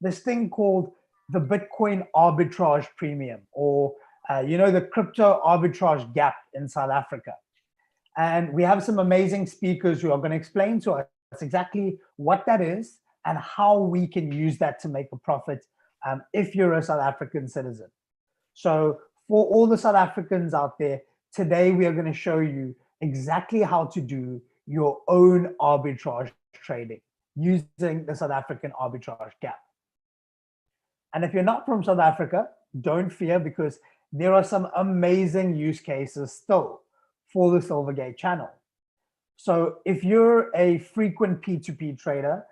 this thing called the Bitcoin arbitrage premium, or the crypto arbitrage gap in South Africa. And we have some amazing speakers who are going to explain to us exactly what that is and how we can use that to make a profit if you're a South African citizen. So for all the South Africans out there, today we are going to show you exactly how to do your own arbitrage trading using the South African arbitrage gap. And if you're not from South Africa, don't fear, because there are some amazing use cases still for the Silvergate channel. So if you're a frequent P2p trader,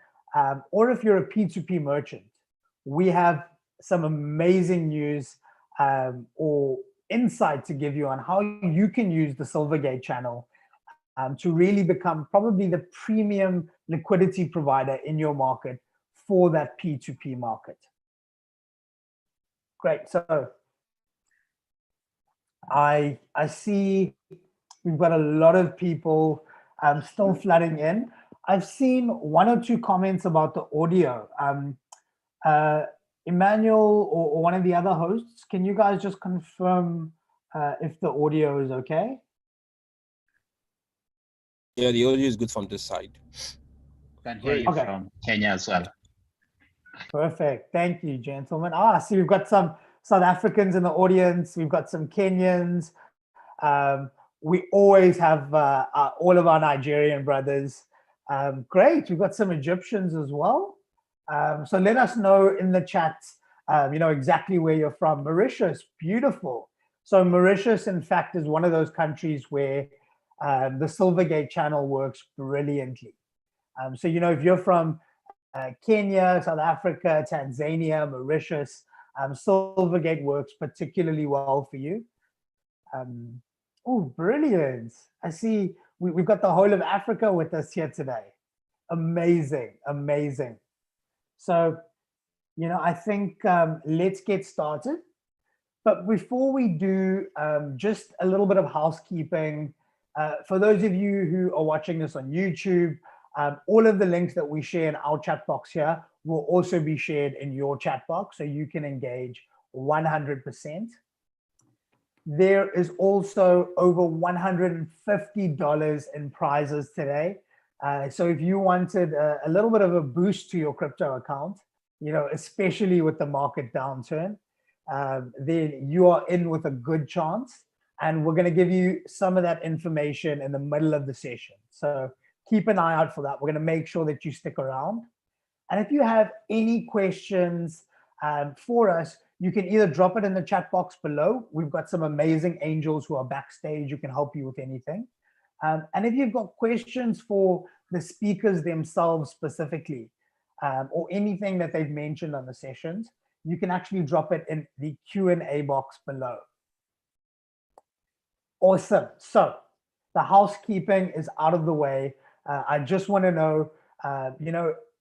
or if you're a P2p merchant, we have some amazing news or insight to give you on how you can use the Silvergate channel to really become probably the premium liquidity provider in your market for that P2P market. Great. So I see we've got a lot of people still flooding in. I've seen one or two comments about the audio. Emmanuel or one of the other hosts, can you guys just confirm if the audio is okay? Yeah, the audio is good from this side. Can hear you from Kenya as well. Perfect. Thank you, gentlemen. See, we've got some South Africans in the audience. We've got some Kenyans. We always have all of our Nigerian brothers. Great. We've got some Egyptians as well. So let us know in the chat, exactly where you're from. Mauritius, beautiful. So Mauritius, in fact, is one of those countries where the Silvergate channel works brilliantly. So, if you're from Kenya, South Africa, Tanzania, Mauritius, Silvergate works particularly well for you. Oh, brilliant. I see we've got the whole of Africa with us here today. Amazing, amazing. So, I think let's get started. But before we do, just a little bit of housekeeping. For those of you who are watching this on YouTube, all of the links that we share in our chat box here will also be shared in your chat box, so you can engage 100%. There is also over $150 in prizes today. So if you wanted a little bit of a boost to your crypto account, especially with the market downturn, then you are in with a good chance. And we're going to give you some of that information in the middle of the session. So keep an eye out for that. We're going to make sure that you stick around. And if you have any questions for us, you can either drop it in the chat box below. We've got some amazing angels who are backstage who can help you with anything. And if you've got questions for the speakers themselves specifically, or anything that they've mentioned on the sessions, you can actually drop it in the Q&A box below. Awesome. So the housekeeping is out of the way. I just want to know,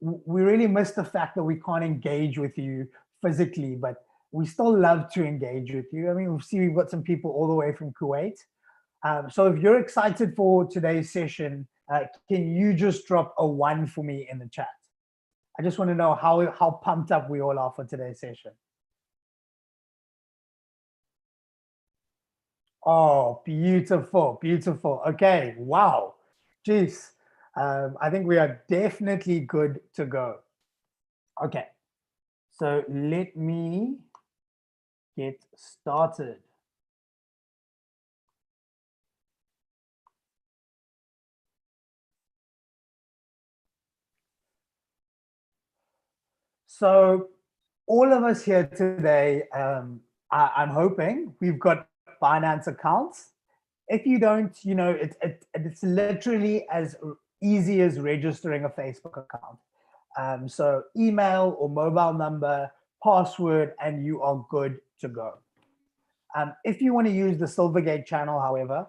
we really miss the fact that we can't engage with you physically, but we still love to engage with you. I mean, we've got some people all the way from Kuwait. So if you're excited for today's session, can you just drop a 1 for me in the chat? I just want to know how pumped up we all are for today's session. Oh, beautiful, beautiful. Okay, wow. Jeez, I think we are definitely good to go. Okay, so let me get started. So all of us here today, I'm hoping we've got Binance accounts. If you don't, it's literally as easy as registering a Facebook account. So email or mobile number, password, and you are good to go. If you want to use the Silvergate channel, however,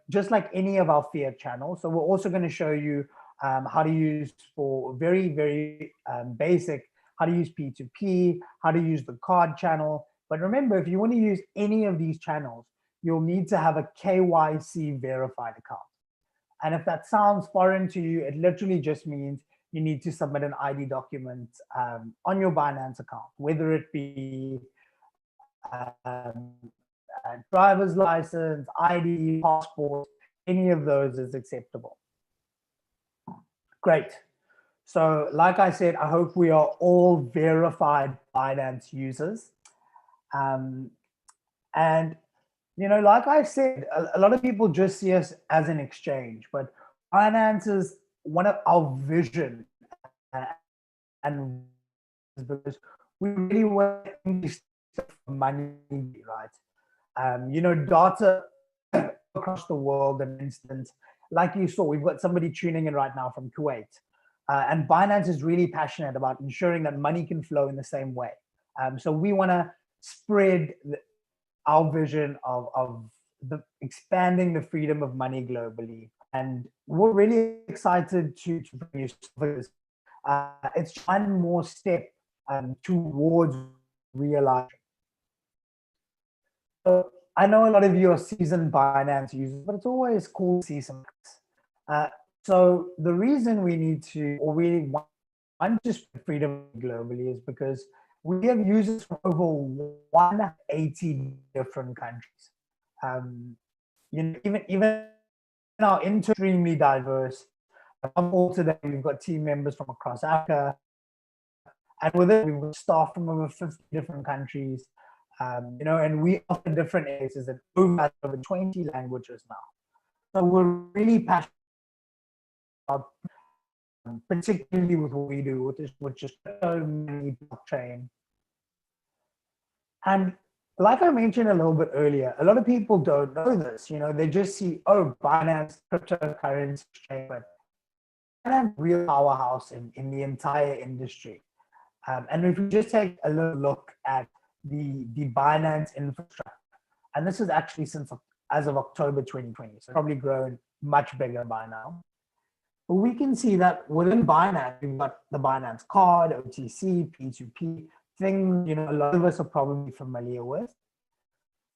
just like any of our fiat channels, so we're also going to show you how to use for very, very basic, how to use P2P, how to use the card channel. But remember, if you want to use any of these channels, you'll need to have a KYC verified account. And if that sounds foreign to you, it literally just means you need to submit an ID document on your Binance account, whether it be a driver's license, ID, passport, any of those is acceptable. Great. So like I said, I hope we are all verified Binance users. And, you know, like I said, a lot of people just see us as an exchange, but Binance is one of our vision, and because we really want money, right? You know, data across the world, and instance, like you saw, we've got somebody tuning in right now from Kuwait. And Binance is really passionate about ensuring that money can flow in the same way. So we want to spread our vision of expanding the freedom of money globally. And we're really excited to bring you this. It's one more step towards realizing. So I know a lot of you are seasoned Binance users, but it's always cool to see some. So the reason we need to, or we want to spread freedom globally, is because we have users from over 180 different countries. You know, even now, extremely diverse. All today, we've got team members from across Africa, and with it, we've got staff from over 50 different countries. You know, and we offer different areas in over 20 languages now. So we're really passionate about, particularly with what we do, which is so many blockchain. And like I mentioned a little bit earlier, a lot of people don't know this. You know, they just see, oh, Binance, cryptocurrency exchange, but Binance real powerhouse in the entire industry. And if we just take a little look at the Binance infrastructure, and this is actually as of October 2020, so probably grown much bigger by now. But we can see that within Binance, we've got the Binance card, OTC, P2p, things, you know, a lot of us are probably familiar with.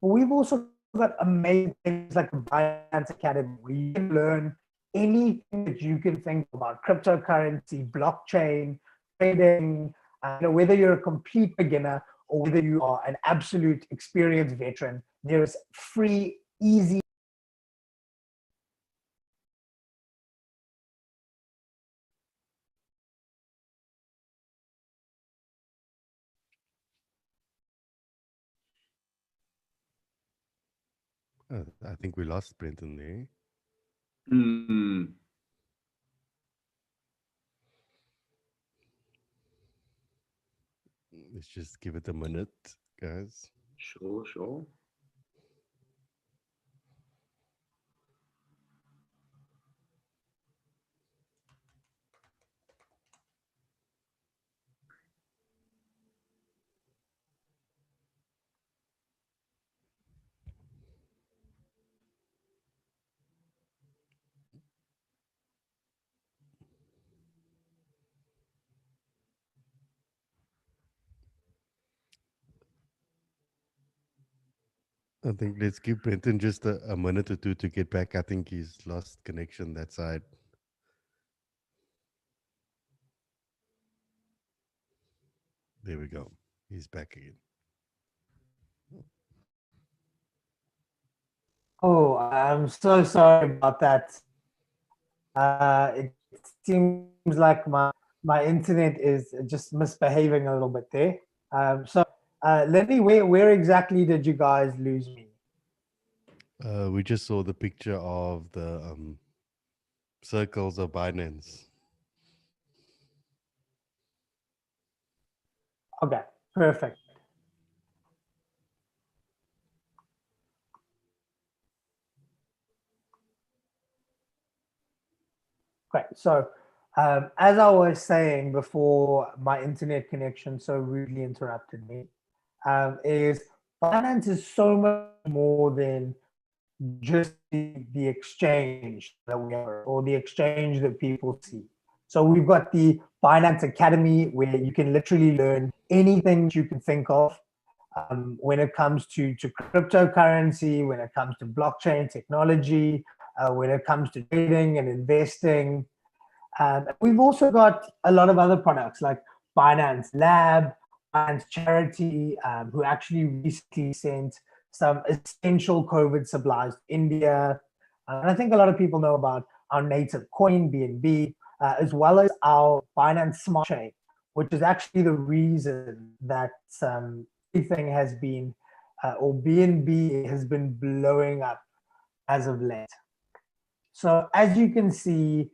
But we've also got amazing things like the Binance Academy, where you can learn anything that you can think about: cryptocurrency, blockchain, trading, you know, whether you're a complete beginner or whether you are an absolute experienced veteran. There's free, easy. I think we lost Brenton there. Let's just give it a minute, guys. Sure. I think let's give Brenton just a minute or two to get back. I think he's lost connection that side. There we go. He's back again. Oh, I'm so sorry about that. It seems like my internet is just misbehaving a little bit there. So Lenny, where exactly did you guys lose me? We just saw the picture of the circles of Binance. Okay, perfect. Great. So as I was saying before my internet connection so rudely interrupted me, is Binance is so much more than just the exchange that we are, or the exchange that people see. So we've got the Binance Academy, where you can literally learn anything you can think of when it comes to cryptocurrency, when it comes to blockchain technology, when it comes to trading and investing. We've also got a lot of other products like Binance Lab, Binance Charity, who actually recently sent some essential COVID supplies to India. And I think a lot of people know about our native coin, BNB, as well as our Binance Smart Chain, which is actually the reason that everything has been, or BNB has been blowing up as of late. So as you can see,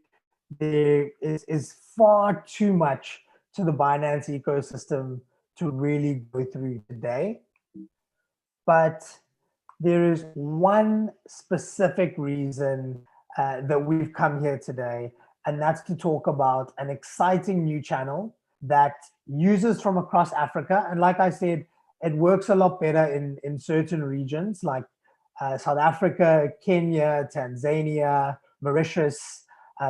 there is far too much to the Binance ecosystem to really go through today. But there is one specific reason that we've come here today, and that's to talk about an exciting new channel that users from across Africa, and like I said, it works a lot better in certain regions like South Africa, Kenya, Tanzania, Mauritius.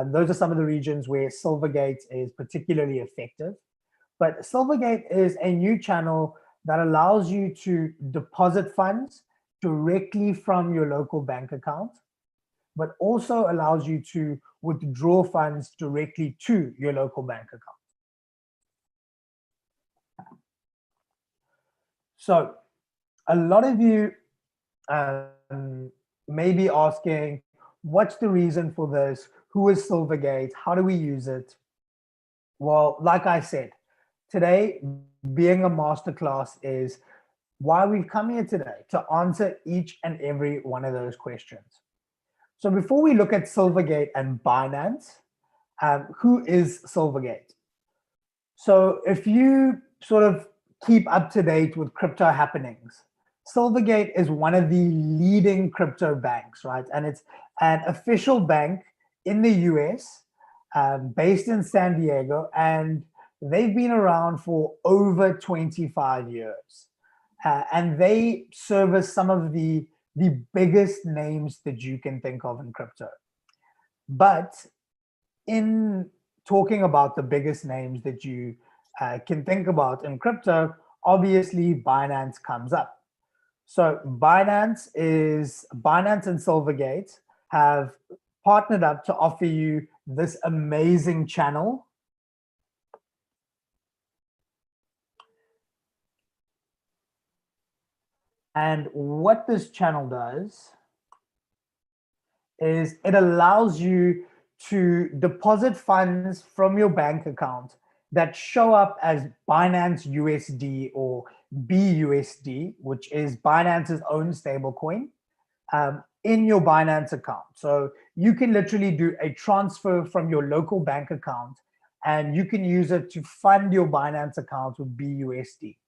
Those are some of the regions where Silvergate is particularly effective. But Silvergate is a new channel that allows you to deposit funds directly from your local bank account, but also allows you to withdraw funds directly to your local bank account. So a lot of you may be asking, what's the reason for this? Who is Silvergate? How do we use it? Well, like I said, today being a masterclass is why we've come here today, to answer each and every one of those questions. So before we look at Silvergate and Binance, who is Silvergate? So if you sort of keep up to date with crypto happenings, Silvergate is one of the leading crypto banks, right? And it's an official bank in the US, based in San Diego, and they've been around for over 25 years. And they service some of the biggest names that you can think of in crypto. But in talking about the biggest names that you can think about in crypto, obviously Binance comes up. So Binance and Silvergate have partnered up to offer you this amazing channel. And what this channel does is it allows you to deposit funds from your bank account that show up as Binance USD or BUSD, which is Binance's own stablecoin, in your Binance account. So you can literally do a transfer from your local bank account and you can use it to fund your Binance account with BUSD.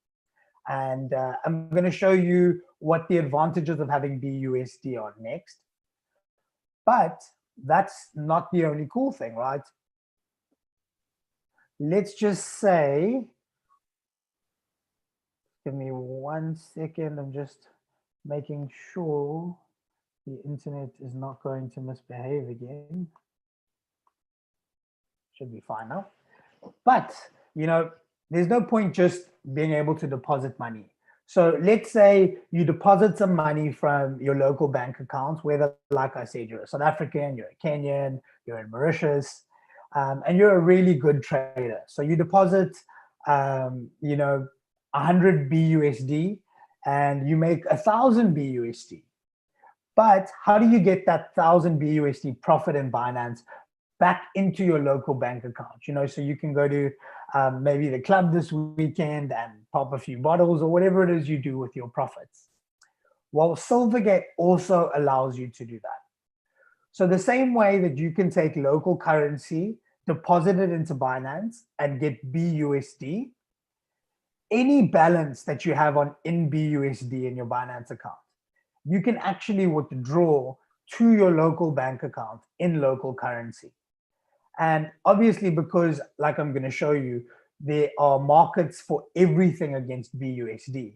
And I'm going to show you what the advantages of having BUSD are next. But that's not the only cool thing, right? Let's just say, give me 1 second, I'm just making sure the internet is not going to misbehave again. Should be fine now. But, you know, there's no point just being able to deposit money. So let's say you deposit some money from your local bank account, whether, like I said, you're a South African, you're a Kenyan, you're in Mauritius, and you're a really good trader. So you deposit, you know, 100 BUSD and you make 1,000 BUSD. But how do you get that 1,000 BUSD profit in Binance back into your local bank account? You know, so you can go to maybe the club this weekend and pop a few bottles or whatever it is you do with your profits. Well, Silvergate also allows you to do that. So the same way that you can take local currency, deposit it into Binance and get BUSD, any balance that you have in BUSD in your Binance account, you can actually withdraw to your local bank account in local currency. And obviously, because like I'm going to show you, there are markets for everything against BUSD.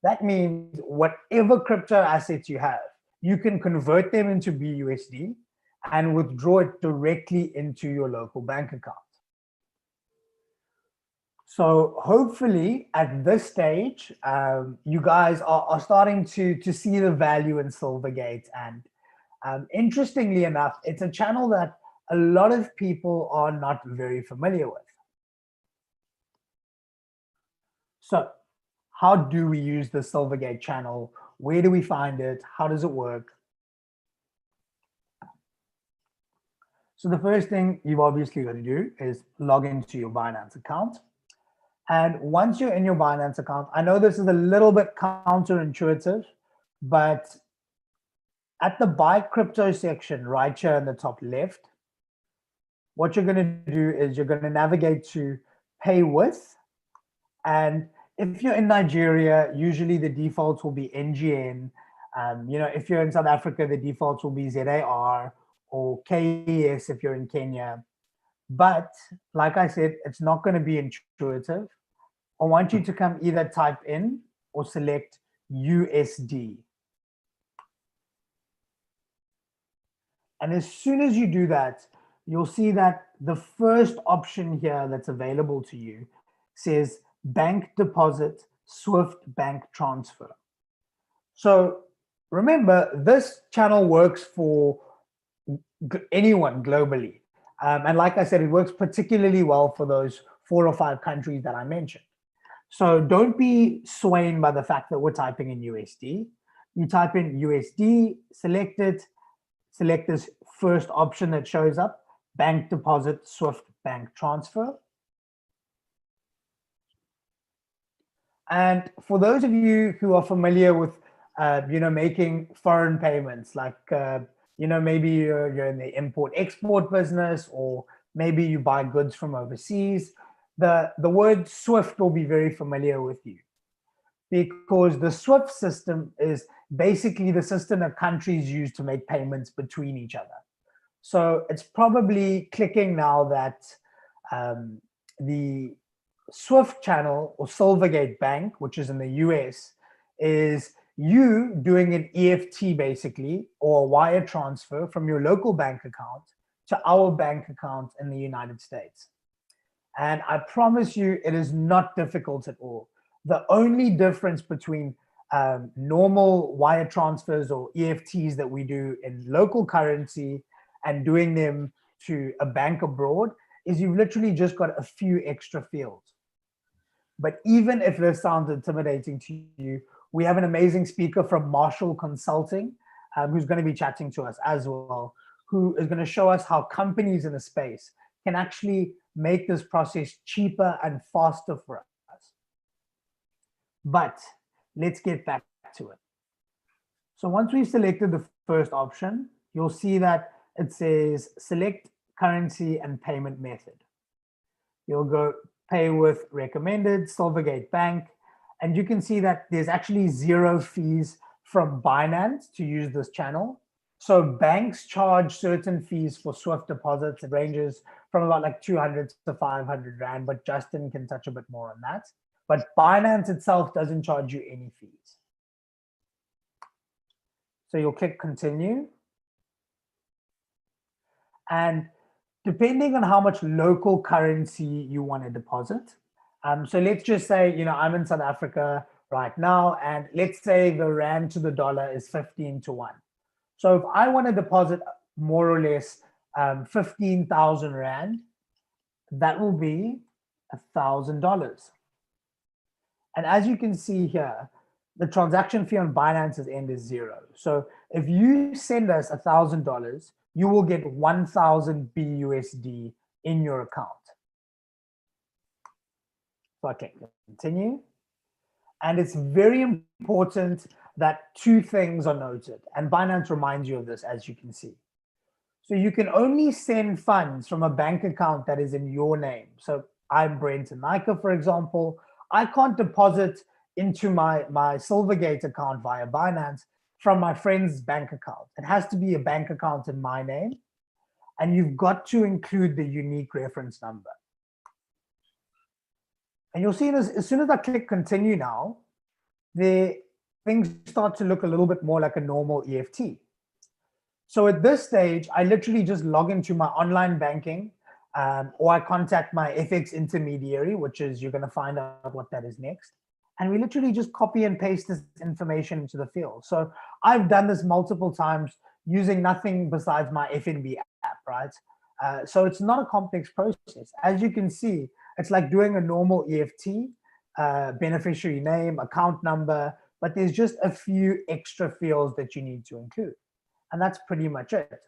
That means whatever crypto assets you have, you can convert them into BUSD and withdraw it directly into your local bank account. So hopefully at this stage, you guys are starting to see the value in Silvergate. And interestingly enough, it's a channel that a lot of people are not very familiar with. So how do we use the Silvergate channel? Where do we find it? How does it work? So the first thing you've obviously got to do is log into your Binance account. And once you're in your Binance account, I know this is a little bit counterintuitive, but at the buy crypto section right here in the top left, what you're going to do is you're going to navigate to pay with. And if you're in Nigeria, usually the default will be NGN. If you're in South Africa, the default will be ZAR or KES if you're in Kenya. But like I said, it's not going to be intuitive. I want you to come either type in or select USD. And as soon as you do that, you'll see that the first option here that's available to you says bank deposit, Swift bank transfer. So remember, this channel works for anyone globally. And like I said, it works particularly well for those 4 or 5 countries that I mentioned. So don't be swayed by the fact that we're typing in USD. You type in USD, select it, select this first option that shows up, bank deposit, Swift bank transfer. And for those of you who are familiar with, making foreign payments, like, maybe you're in the import-export business, or maybe you buy goods from overseas, the word Swift will be very familiar with you, because the Swift system is basically the system that countries use to make payments between each other. So it's probably clicking now that the Swift channel or Silvergate Bank, which is in the US, is you doing an EFT basically, or a wire transfer from your local bank account to our bank account in the United States. And I promise you, it is not difficult at all. The only difference between normal wire transfers or EFTs that we do in local currency and doing them to a bank abroad is you've literally just got a few extra fields. But even if this sounds intimidating to you, we have an amazing speaker from Marshall Consulting who's going to be chatting to us as well, who is going to show us how companies in the space can actually make this process cheaper and faster for us. But let's get back to it. So once we've selected the first option, you'll see that it says select currency and payment method. You'll go pay with recommended, Silvergate Bank, and you can see that there's actually 0 fees from Binance to use this channel. So banks charge certain fees for Swift deposits. It ranges from about like 200 to 500 Rand, but Justin can touch a bit more on that. But Binance itself doesn't charge you any fees. So you'll click continue. And depending on how much local currency you want to deposit. So let's just say, I'm in South Africa right now, and let's say the Rand to the dollar is 15 to 1. So if I want to deposit more or less 15,000 Rand, that will be $1,000. And as you can see here, the transaction fee on Binance's end is 0. So if you send us $1,000, you will get 1,000 BUSD in your account. So I click continue. And it's very important that 2 things are noted. And Binance reminds you of this, as you can see. So you can only send funds from a bank account that is in your name. So I'm Brent and Nika, for example. I can't deposit into my Silvergate account via Binance from my friend's bank account. It has to be a bank account in my name. And you've got to include the unique reference number. And you'll see this, as soon as I click continue now, things start to look a little bit more like a normal EFT. So at this stage, I literally just log into my online banking, or I contact my FX intermediary, which is, you're going to find out what that is next. And we literally just copy and paste this information into the field. So I've done this multiple times using nothing besides my FNB app, right? So it's not a complex process. As you can see, it's like doing a normal EFT, beneficiary name, account number, but there's just a few extra fields that you need to include. And that's pretty much it.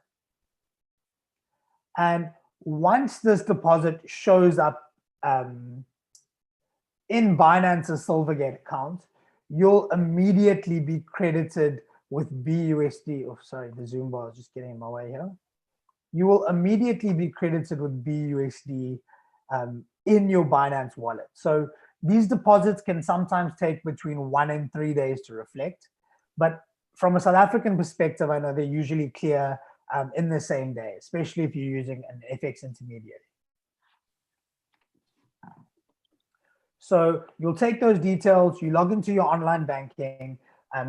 And once this deposit shows up in Binance's Silvergate account, you'll immediately be credited with BUSD. Oh, sorry, the Zoom bar is just getting in my way here. You will immediately be credited with BUSD in your Binance wallet. So these deposits can sometimes take between 1 and 3 days to reflect. But from a South African perspective, I know they're usually clear in the same day, especially if you're using an FX intermediary. So you'll take those details, you log into your online banking,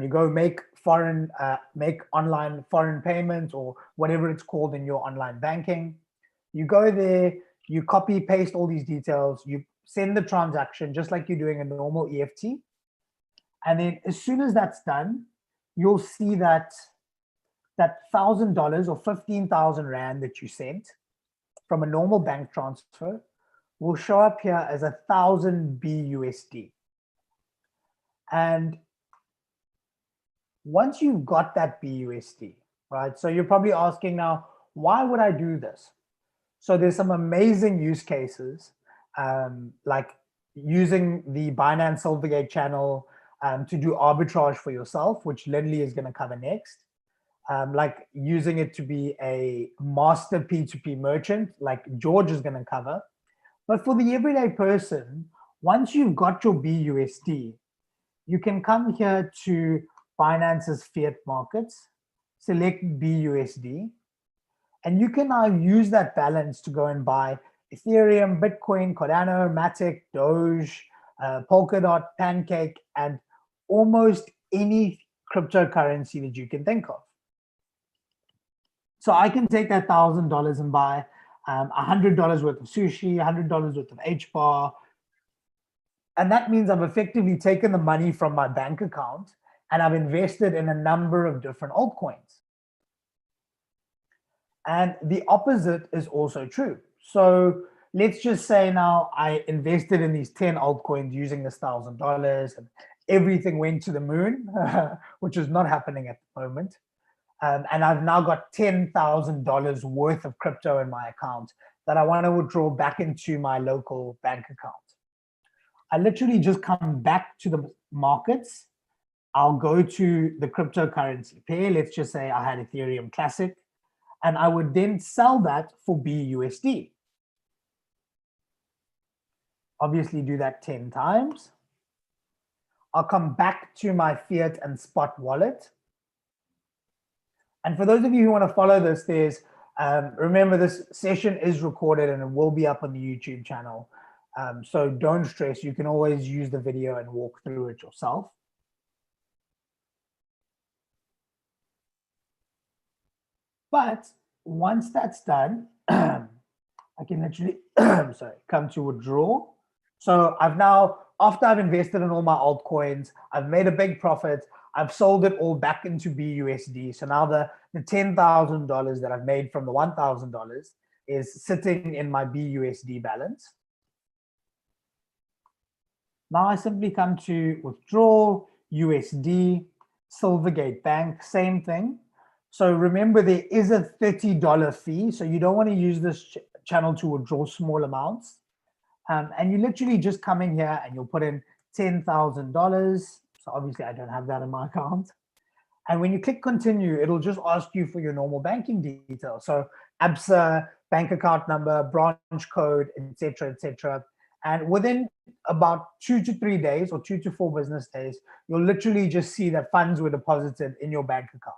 you go make online foreign payments or whatever it's called in your online banking. You go there, you copy paste all these details, you send the transaction just like you're doing a normal EFT. And then as soon as that's done, you'll see that $1,000 or 15,000 Rand that you sent from a normal bank transfer will show up here as 1,000 BUSD. And once you've got that BUSD, right? So you're probably asking now, why would I do this? So there's some amazing use cases, like using the Binance Silvergate channel to do arbitrage for yourself, which Lindley is going to cover next. Like using it to be a master P2p merchant, like George is going to cover. But for the everyday person, once you've got your BUSD, you can come here to Binance's fiat markets, select BUSD, and you can now use that balance to go and buy Ethereum, Bitcoin, Cardano, Matic, Doge, Polkadot, Pancake, and almost any cryptocurrency that you can think of. So I can take that $1,000 and buy $100 worth of sushi, $100 worth of H-bar. And that means I've effectively taken the money from my bank account and I've invested in a number of different altcoins. And the opposite is also true. So let's just say now I invested in these 10 altcoins using this $1,000 and everything went to the moon, which is not happening at the moment. And I've now got $10,000 worth of crypto in my account that I want to withdraw back into my local bank account. I literally just come back to the markets. I'll go to the cryptocurrency pair. Let's just say I had Ethereum Classic, and I would then sell that for BUSD. Obviously do that 10 times. I'll come back to my fiat and spot wallet. And for those of you who want to follow this, there's, remember this session is recorded and it will be up on the YouTube channel. So don't stress, you can always use the video and walk through it yourself. But once that's done, I can literally, sorry, come to withdraw. So I've now, after I've invested in all my altcoins, I've made a big profit, I've sold it all back into BUSD. So now the $10,000 that I've made from the $1,000 is sitting in my BUSD balance. Now I simply come to withdraw USD, Silvergate Bank, same thing. So remember there is a $30 fee. So you don't want to use this channel to withdraw small amounts. And you literally just come in here and you'll put in $10,000. So obviously I don't have that in my account. And when you click continue, it'll just ask you for your normal banking details. So ABSA, bank account number, branch code, etc., etc. And within about 2 to 3 days or 2 to 4 business days, you'll literally just see that funds were deposited in your bank account.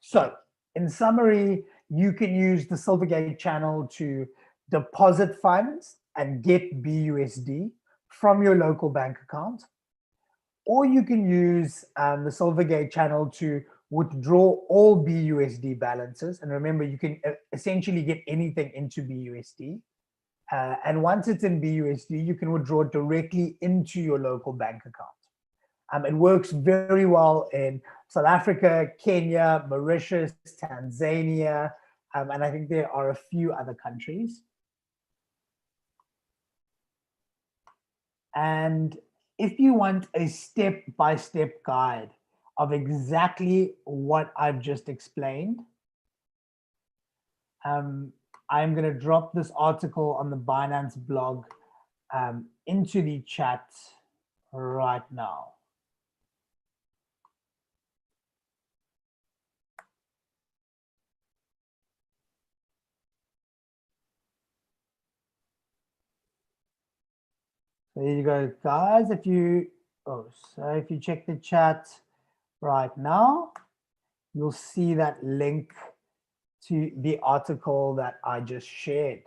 So in summary, you can use the Silvergate channel to deposit funds and get BUSD from your local bank account. Or you can use the Silvergate channel to withdraw all BUSD balances. And remember, you can essentially get anything into BUSD. And once it's in BUSD, you can withdraw it directly into your local bank account. It works very well in South Africa, Kenya, Mauritius, Tanzania, And I think there are a few other countries. And if you want a step-by-step guide of exactly what I've just explained, I'm going to drop this article on the Binance blog into the chat right now. So there you go, guys. If you check the chat right now, you'll see that link to the article that I just shared.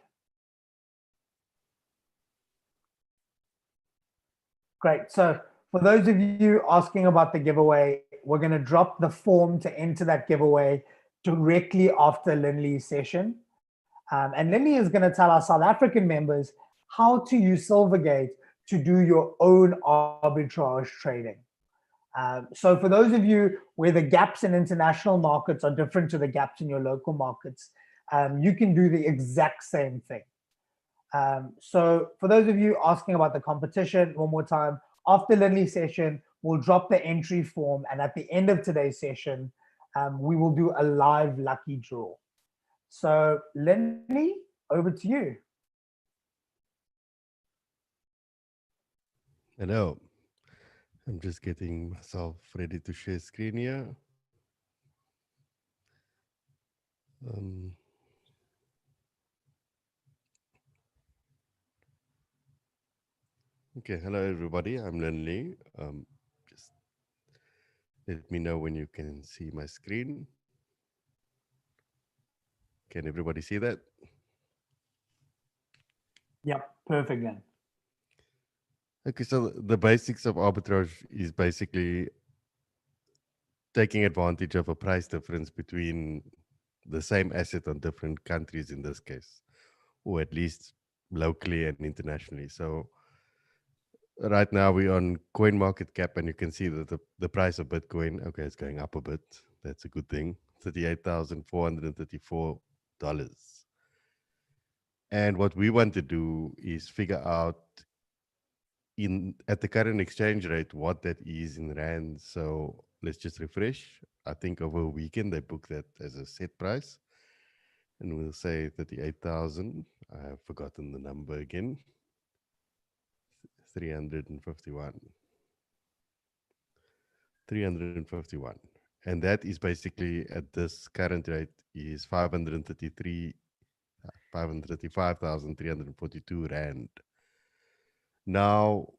Great. So for those of you asking about the giveaway, we're going to drop the form to enter that giveaway directly after Linley's session. And Linley is going to tell our South African members how to use Silvergate to do your own arbitrage trading. So for those of you where the gaps in international markets are different to the gaps in your local markets, you can do the exact same thing. So for those of you asking about the competition, one more time, after Linley's session, we'll drop the entry form, and at the end of today's session, we will do a live lucky draw. So Linley, over to you. Hello. I'm just getting myself ready to share screen here. Okay, hello everybody. I'm Linley. Just let me know when you can see my screen. Can everybody see that? Yep, perfect then. Okay, so the basics of arbitrage is basically taking advantage of a price difference between the same asset on different countries in this case, or at least locally and internationally. So right now we're on CoinMarketCap, and you can see that the price of Bitcoin, okay, it's going up a bit. That's a good thing. $38,434. And what we want to do is figure out at the current exchange rate what that is in rand. So let's just refresh. I think over a weekend they booked that as a set price, and we'll say 38,000. I have forgotten the number again. 351. And that is basically at this current rate is 535,342 rand. Now,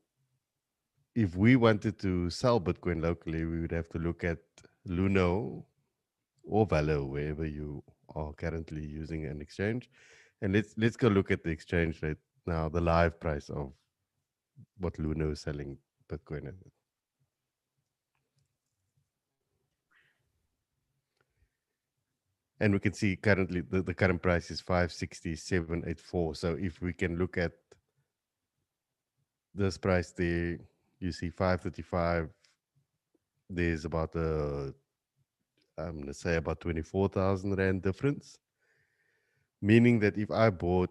if we wanted to sell Bitcoin locally, we would have to look at Luno or Valo, wherever you are currently using an exchange. And let's go look at the exchange rate now, the live price of what Luno is selling Bitcoin at. And we can see currently the current price is 567.84. So if we can look at this price there, you see 535. There's about I'm going to say about 24,000 rand difference. Meaning that if I bought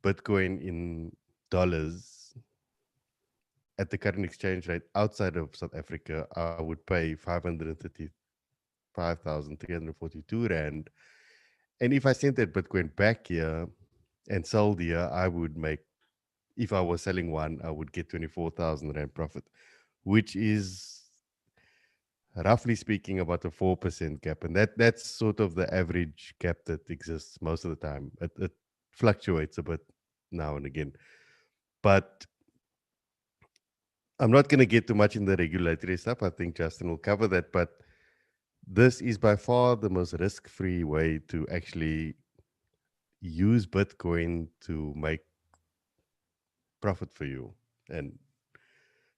Bitcoin in dollars at the current exchange rate outside of South Africa, I would pay 535,342 rand. And if I sent that Bitcoin back here and sold here, I would make, if I was selling one, I would get 24,000 rand profit, which is roughly speaking about a 4% gap. And that's sort of the average gap that exists most of the time. It fluctuates a bit now and again. But I'm not going to get too much in the regulatory stuff. I think Justin will cover that. But this is by far the most risk-free way to actually use Bitcoin to make profit for you and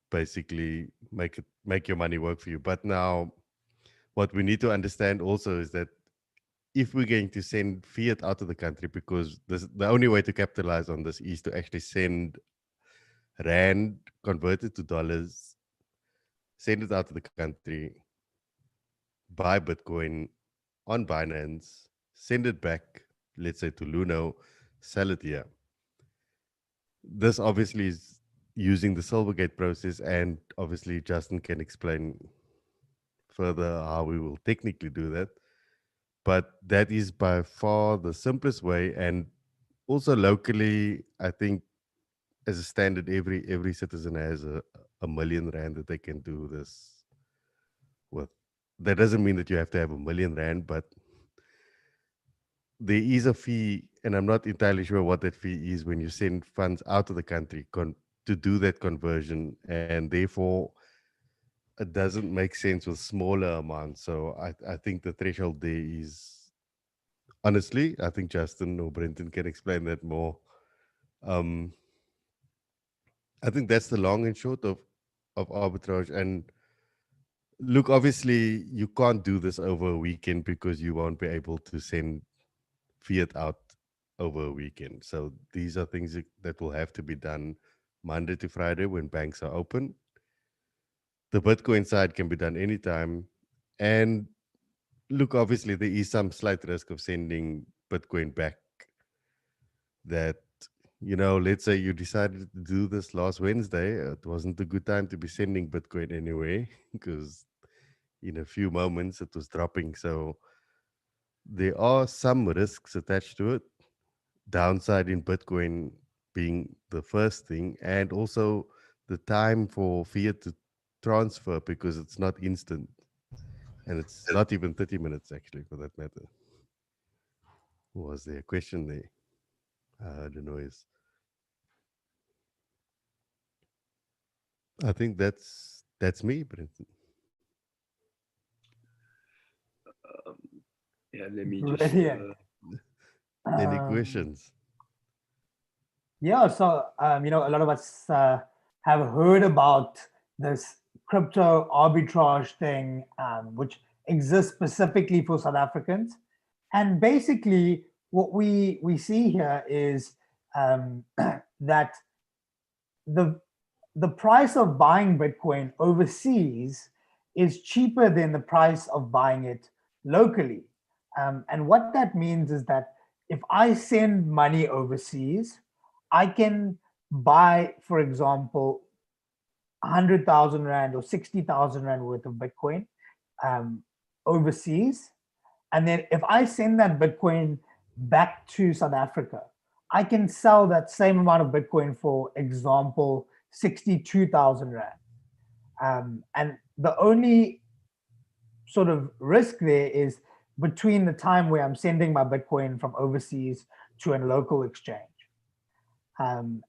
basically make your money work for you. But now what we need to understand also is that if we're going to send fiat out of the country, because the only way to capitalize on this is to actually send rand converted to dollars, send it out of the country, buy Bitcoin on Binance, send it back, let's say to Luno, sell it here. This obviously is using the Silvergate process, and obviously Justin can explain further how we will technically do that. But that is by far the simplest way. And also locally, I think as a standard, every citizen has a $1 million that they can do this with. That doesn't mean that you have to have $1 million, but there is a fee, and I'm not entirely sure what that fee is when you send funds out of the country to do that conversion, and therefore it doesn't make sense with smaller amounts. So I think the threshold there is, honestly, I think Justin or Brenton can explain that more. I think that's the long and short of arbitrage. And look, obviously you can't do this over a weekend because you won't be able to send fiat out over a weekend. So these are things that will have to be done Monday to Friday when banks are open. The Bitcoin side can be done anytime. And look, obviously there is some slight risk of sending Bitcoin back that, let's say you decided to do this last Wednesday. It wasn't a good time to be sending Bitcoin anyway, because in a few moments it was dropping. So there are some risks attached to it. Downside in Bitcoin being the first thing, and also the time for fiat to transfer, because it's not instant. And it's not even 30 minutes, actually, for that matter. Was there a question there? The noise. I think that's me, Brenton. Yeah, let me just. Any questions? Yeah, so a lot of us have heard about this crypto arbitrage thing, which exists specifically for South Africans. And basically, what we see here is that the price of buying Bitcoin overseas is cheaper than the price of buying it locally. And what that means is that if I send money overseas, I can buy, for example, 100,000 Rand or 60,000 Rand worth of Bitcoin overseas. And then if I send that Bitcoin back to South Africa, I can sell that same amount of Bitcoin, for example, 62,000 Rand. And the only sort of risk there is between the time where I'm sending my Bitcoin from overseas to a local exchange. And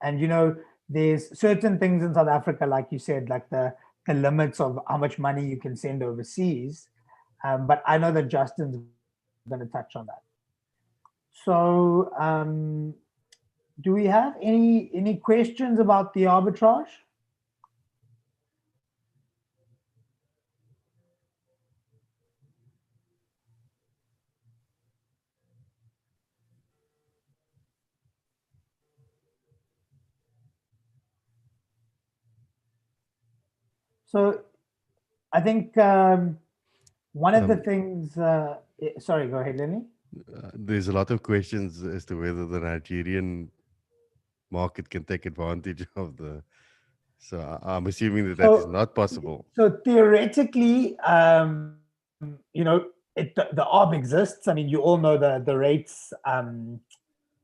there's certain things in South Africa, like you said, like the limits of how much money you can send overseas. But I know that Justin's going to touch on that. So do we have any questions about the arbitrage? So I think one of the things, sorry, go ahead, Lenny. There's a lot of questions as to whether the Nigerian market can take advantage of so I'm assuming that is not possible. So theoretically, the ARB exists. I mean, you all know the rates or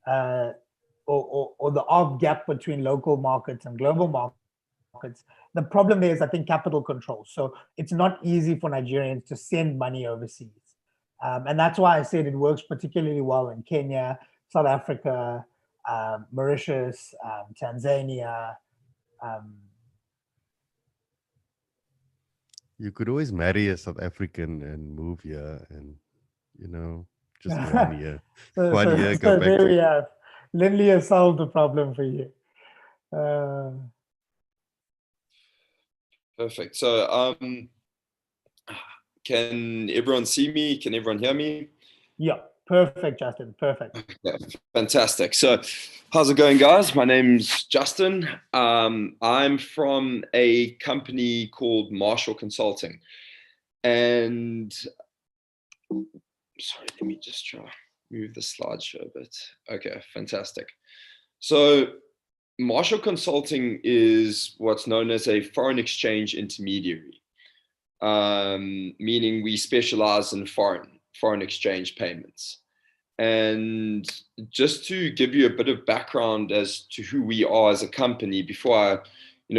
the ARB gap between local markets and global markets. The problem there is, I think, capital control. So it's not easy for Nigerians to send money overseas. And that's why I said it works particularly well in Kenya, South Africa, Mauritius, Tanzania. You could always marry a South African and move here, and just 1 year. So, 1 year, go back. There we have. Lindley has solved the problem for you. Perfect. So can everyone see me? Can everyone hear me? Yeah, perfect, Justin. Perfect. Yeah, fantastic. So how's it going, guys? My name's Justin. I'm from a company called Marshall Consulting. And sorry, let me just try. move the slideshow a bit. Okay, fantastic. So Marshall Consulting is what's known as a foreign exchange intermediary, meaning we specialize in foreign exchange payments. And just to give you a bit of background as to who we are as a company, before I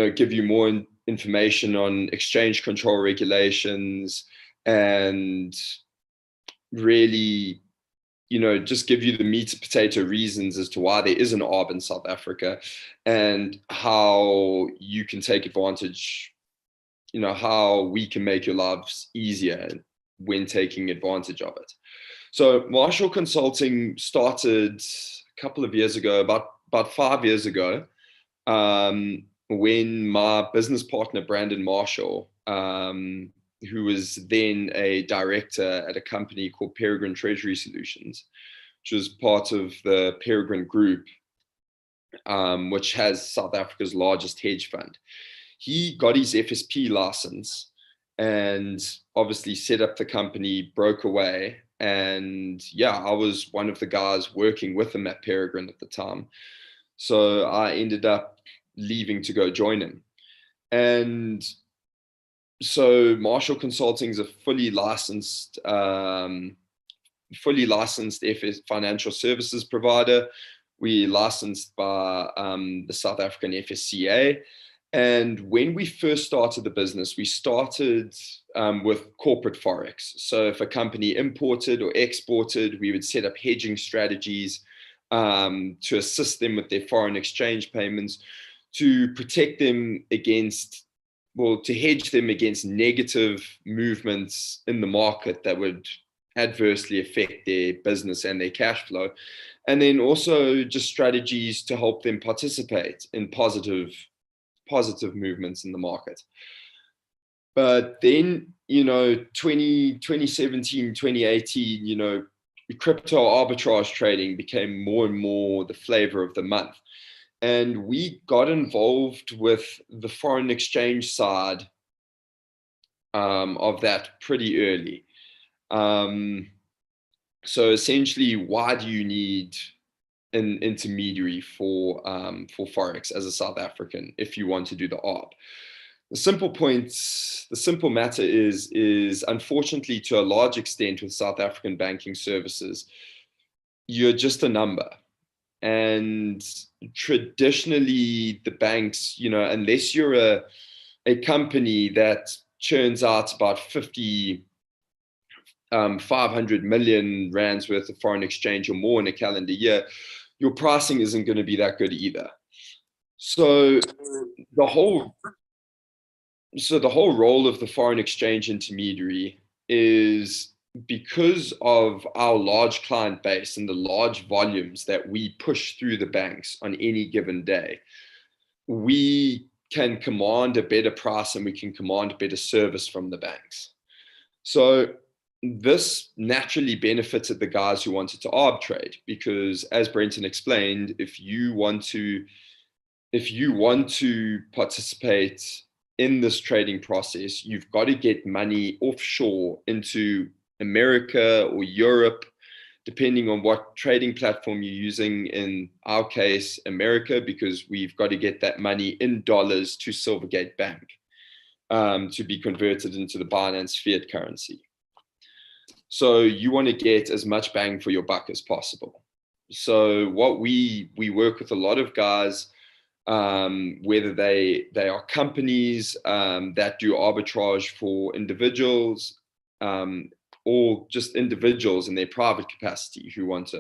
give you more information on exchange control regulations and really just give you the meat and potato reasons as to why there is an ARB in South Africa and how you can take advantage, how we can make your lives easier when taking advantage of it. So Marshall Consulting started a couple of years ago, about 5 years ago, when my business partner, Brandon Marshall, who was then a director at a company called Peregrine Treasury Solutions, which was part of the Peregrine Group, which has South Africa's largest hedge fund. He got his FSP license and obviously set up the company, broke away. And yeah, I was one of the guys working with him at Peregrine at the time. So I ended up leaving to go join him. And so Marshall Consulting is a fully licensed FS financial services provider. We licensed by the South African FSCA. And when we first started the business, we started with corporate Forex. So if a company imported or exported, we would set up hedging strategies to assist them with their foreign exchange payments, to protect them against, to hedge them against negative movements in the market that would adversely affect their business and their cash flow. And then also just strategies to help them participate in positive movements in the market. But then, 2017, 2018, crypto arbitrage trading became more and more the flavor of the month. And we got involved with the foreign exchange side of that pretty early. So essentially, why do you need an intermediary for Forex as a South African if you want to do the ARB? The simple matter is unfortunately, to a large extent with South African banking services, you're just a number. And traditionally, the banks, unless you're a company that churns out about 500 million rands worth of foreign exchange or more in a calendar year, your pricing isn't going to be that good either. So the whole role of the foreign exchange intermediary is, because of our large client base and the large volumes that we push through the banks on any given day, we can command a better price and we can command better service from the banks. So this naturally benefited the guys who wanted to arbitrate, because as Brenton explained, if you want to participate in this trading process, you've got to get money offshore into America or Europe, depending on what trading platform you're using. In our case, America, because we've got to get that money in dollars to Silvergate Bank to be converted into the Binance fiat currency. So you want to get as much bang for your buck as possible. So what we work with a lot of guys, whether they are companies that do arbitrage for individuals, or just individuals in their private capacity who want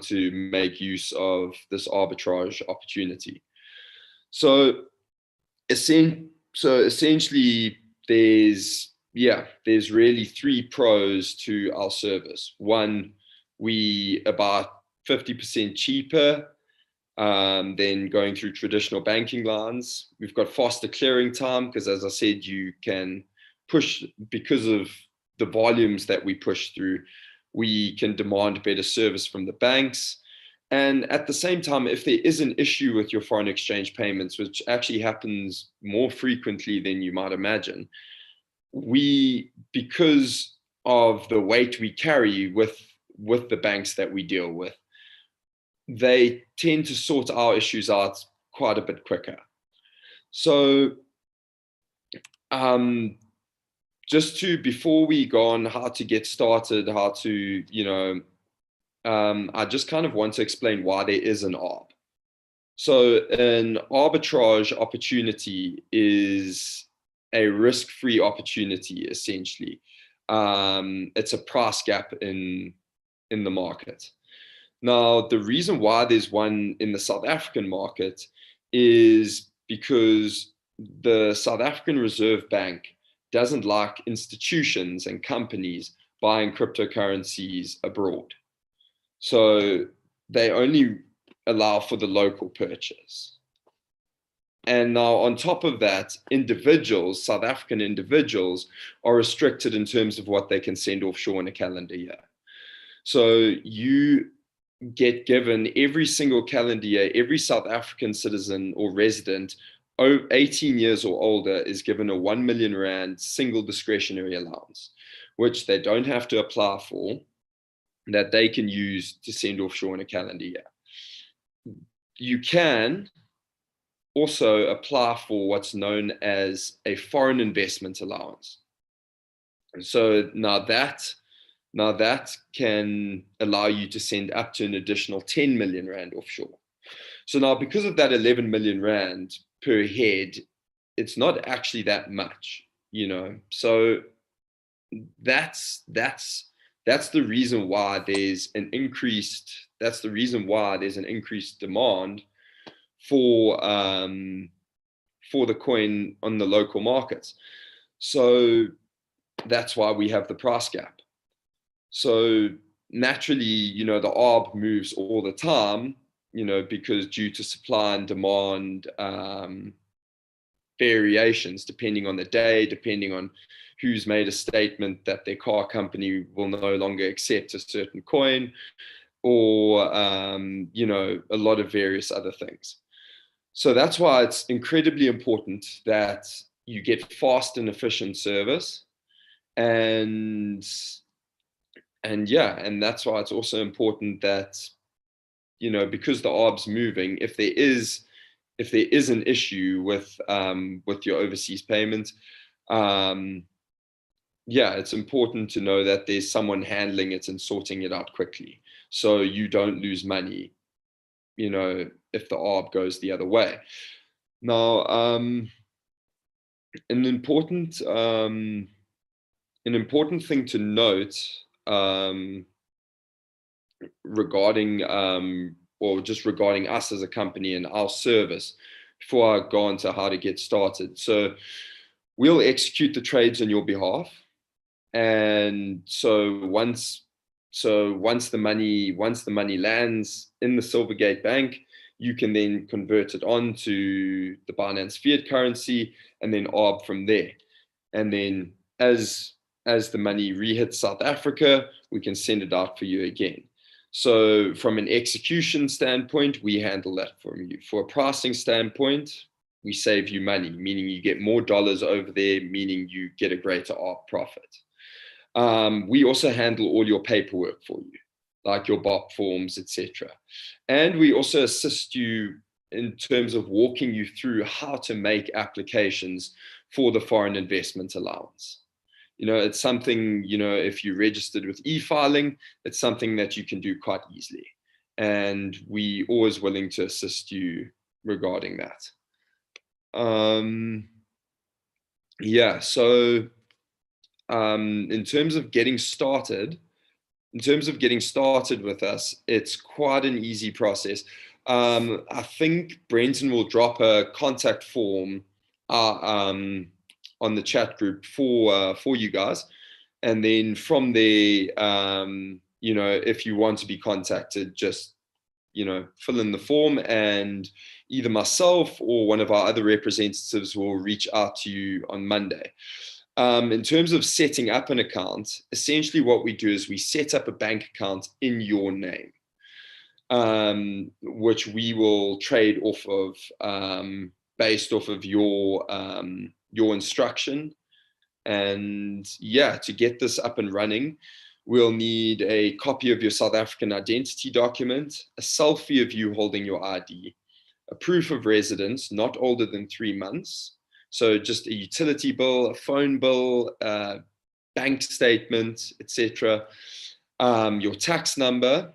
to make use of this arbitrage opportunity. So essentially, there's really three pros to our service. One, we about 50% cheaper than going through traditional banking lines. We've got faster clearing time, because as I said, you can push, because of the volumes that we push through, we can demand better service from the banks. And at the same time, if there is an issue with your foreign exchange payments, which actually happens more frequently than you might imagine, because of the weight we carry with with the banks that we deal with, they tend to sort our issues out quite a bit quicker. So before we go on how to get started, how to, I just kind of want to explain why there is an ARB. So an arbitrage opportunity is a risk-free opportunity, essentially. It's a price gap in the market. Now, the reason why there's one in the South African market is because the South African Reserve Bank doesn't like institutions and companies buying cryptocurrencies abroad. So they only allow for the local purchase. And now on top of that, individuals, South African individuals, are restricted in terms of what they can send offshore in a calendar year. So you get given every single calendar year, every South African citizen or resident 18 years or older is given a 1 million rand single discretionary allowance, which they don't have to apply for, that they can use to send offshore in a calendar year. You can also apply for what's known as a foreign investment allowance. And so now that can allow you to send up to an additional 10 million rand offshore. So now, because of that 11 million rand per head, it's not actually that much, So that's the reason why there's an increased demand for the coin on the local markets. So that's why we have the price gap. So naturally, the ARB moves all the time, because due to supply and demand variations, depending on the day, depending on who's made a statement that their car company will no longer accept a certain coin, or, a lot of various other things. So that's why it's incredibly important that you get fast and efficient service. And that's why it's also important that, because the ARB's moving, if there is an issue with your overseas payment, it's important to know that there's someone handling it and sorting it out quickly, so you don't lose money, if the ARB goes the other way. Now, an important thing to note regarding us as a company and our service, before I go on to how to get started. So we'll execute the trades on your behalf. And so once the money lands in the Silvergate bank, you can then convert it onto the Binance fiat currency and then ARB from there. And then as the money re-hits South Africa, we can send it out for you again. So from an execution standpoint, we handle that for you. For a pricing standpoint, we save you money, meaning you get more dollars over there, meaning you get a greater ARB profit. We also handle all your paperwork for you, like your BOP forms, etc. And we also assist you in terms of walking you through how to make applications for the foreign investment allowance. It's something, if you registered with e-filing, it's something that you can do quite easily. And we're always willing to assist you regarding that. So in terms of getting started with us, it's quite an easy process. I think Brenton will drop a contact form on the chat group for you guys, and then from there, if you want to be contacted, just fill in the form, and either myself or one of our other representatives will reach out to you on Monday. In terms of setting up an account, essentially what we do is we set up a bank account in your name, which we will trade off of, based off of your instruction. And to get this up and running, We'll need a copy of your South African identity document, a selfie of you holding your ID, a proof of residence not older than 3 months. So just a utility bill, a phone bill, a bank statement, etc. Your tax number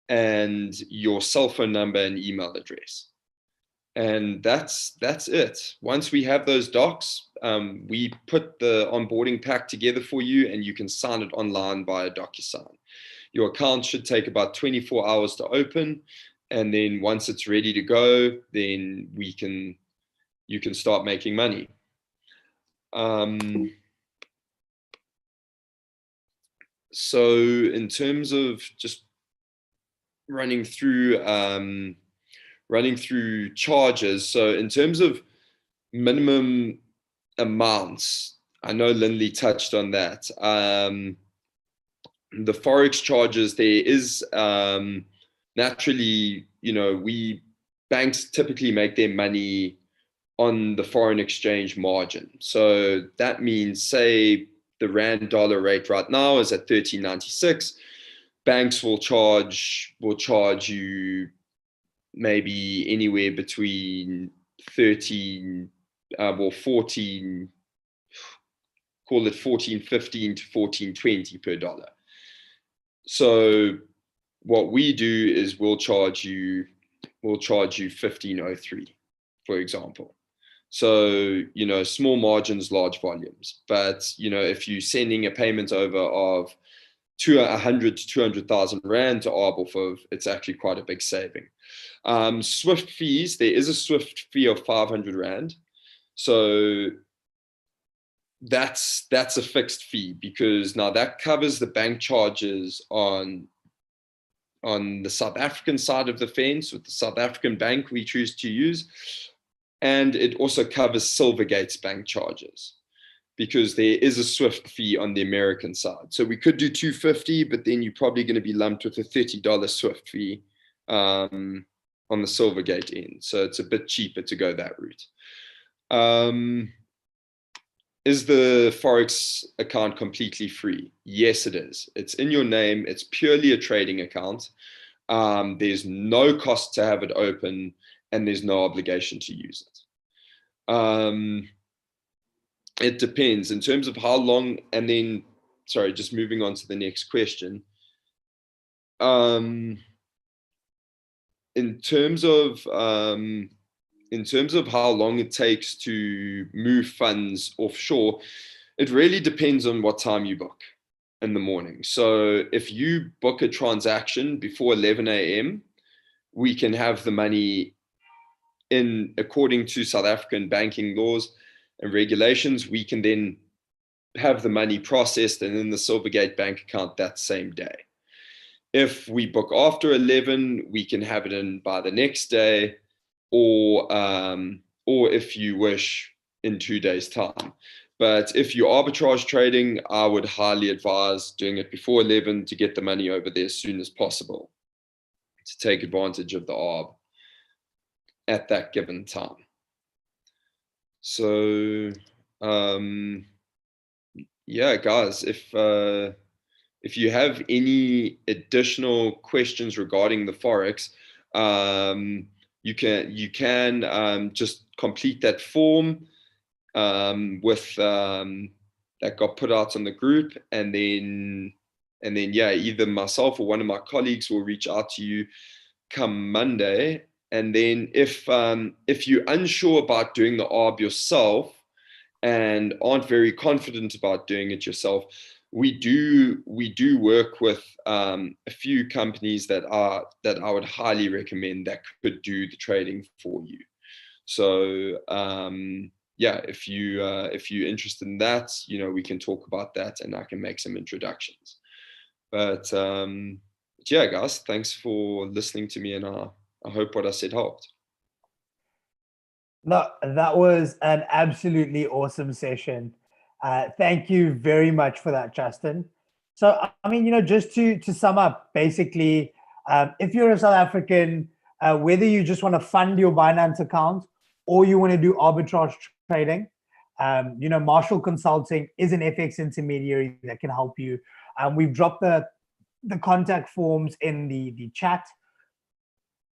and your cell phone number and email address. And that's it. Once we have those docs, we put the onboarding pack together for you and you can sign it online via DocuSign. Your account should take about 24 hours to open. And then once it's ready to go, then you can start making money. So in terms of just running through charges. So in terms of minimum amounts, I know Lindley touched on that. The Forex charges, there is naturally, banks typically make their money on the foreign exchange margin. So that means, say the rand dollar rate right now is at 13.96. Banks will charge you maybe anywhere between 14, call it 14.15 to 14.20 per dollar. So what we do is we'll charge you 15.03, for example. So, small margins, large volumes. But, if you're sending a payment over of 100 to 200,000 Rand to Arbor, it's actually quite a big saving. Swift fees, there is a Swift fee of 500 Rand. So that's a fixed fee, because now that covers the bank charges on the South African side of the fence with the South African bank we choose to use. And it also covers Silvergate's bank charges, because there is a Swift fee on the American side. So we could do 250, but then you're probably going to be lumped with a $30 Swift fee on the Silvergate end. So it's a bit cheaper to go that route. Is the Forex account completely free? Yes, it is. It's in your name. It's purely a trading account. There's no cost to have it open, and there's no obligation to use it. It depends in terms of how long, and then, sorry, just moving on to the next question. In terms of how long it takes to move funds offshore, it really depends on what time you book in the morning. So if you book a transaction before 11 a.m., we can have the money in, according to South African banking laws and regulations, we can then have the money processed and in the Silvergate bank account that same day. If we book after 11, we can have it in by the next day, or if you wish, in 2 days' time. But if you're arbitrage trading, I would highly advise doing it before 11 to get the money over there as soon as possible, to take advantage of the arb at that given time. So yeah, guys, if you have any additional questions regarding the Forex, you can just complete that form with that got put out on the group, and then yeah, either myself or one of my colleagues will reach out to you come Monday. And then if you're unsure about doing the ARB yourself and aren't very confident about doing it yourself, we do work with a few companies that I would highly recommend that could do the trading for you. So yeah, if you're interested in that, we can talk about that and I can make some introductions. But yeah, guys, thanks for listening to me, and I hope what I said helped. No, that was an absolutely awesome session. Thank you very much for that, Justin. So, I mean, just to sum up, basically, if you're a South African, whether you just want to fund your Binance account or you want to do arbitrage trading, Marshall Consulting is an FX intermediary that can help you. We've dropped the contact forms in the chat.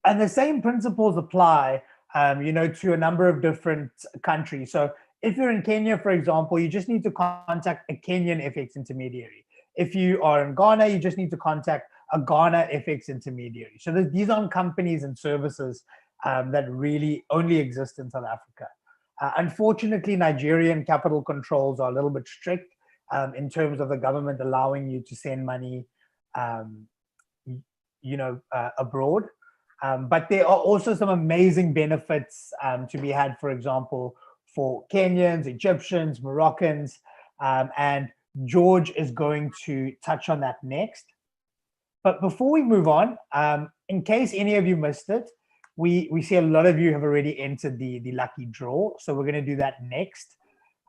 And the same principles apply, to a number of different countries. So if you're in Kenya, for example, you just need to contact a Kenyan FX intermediary. If you are in Ghana, you just need to contact a Ghana FX intermediary. So these aren't companies and services that really only exist in South Africa. Unfortunately, Nigerian capital controls are a little bit strict in terms of the government allowing you to send money, abroad. But there are also some amazing benefits to be had, for example, for Kenyans, Egyptians, Moroccans, and George is going to touch on that next. But before we move on, in case any of you missed it, we see a lot of you have already entered the lucky draw. So we're going to do that next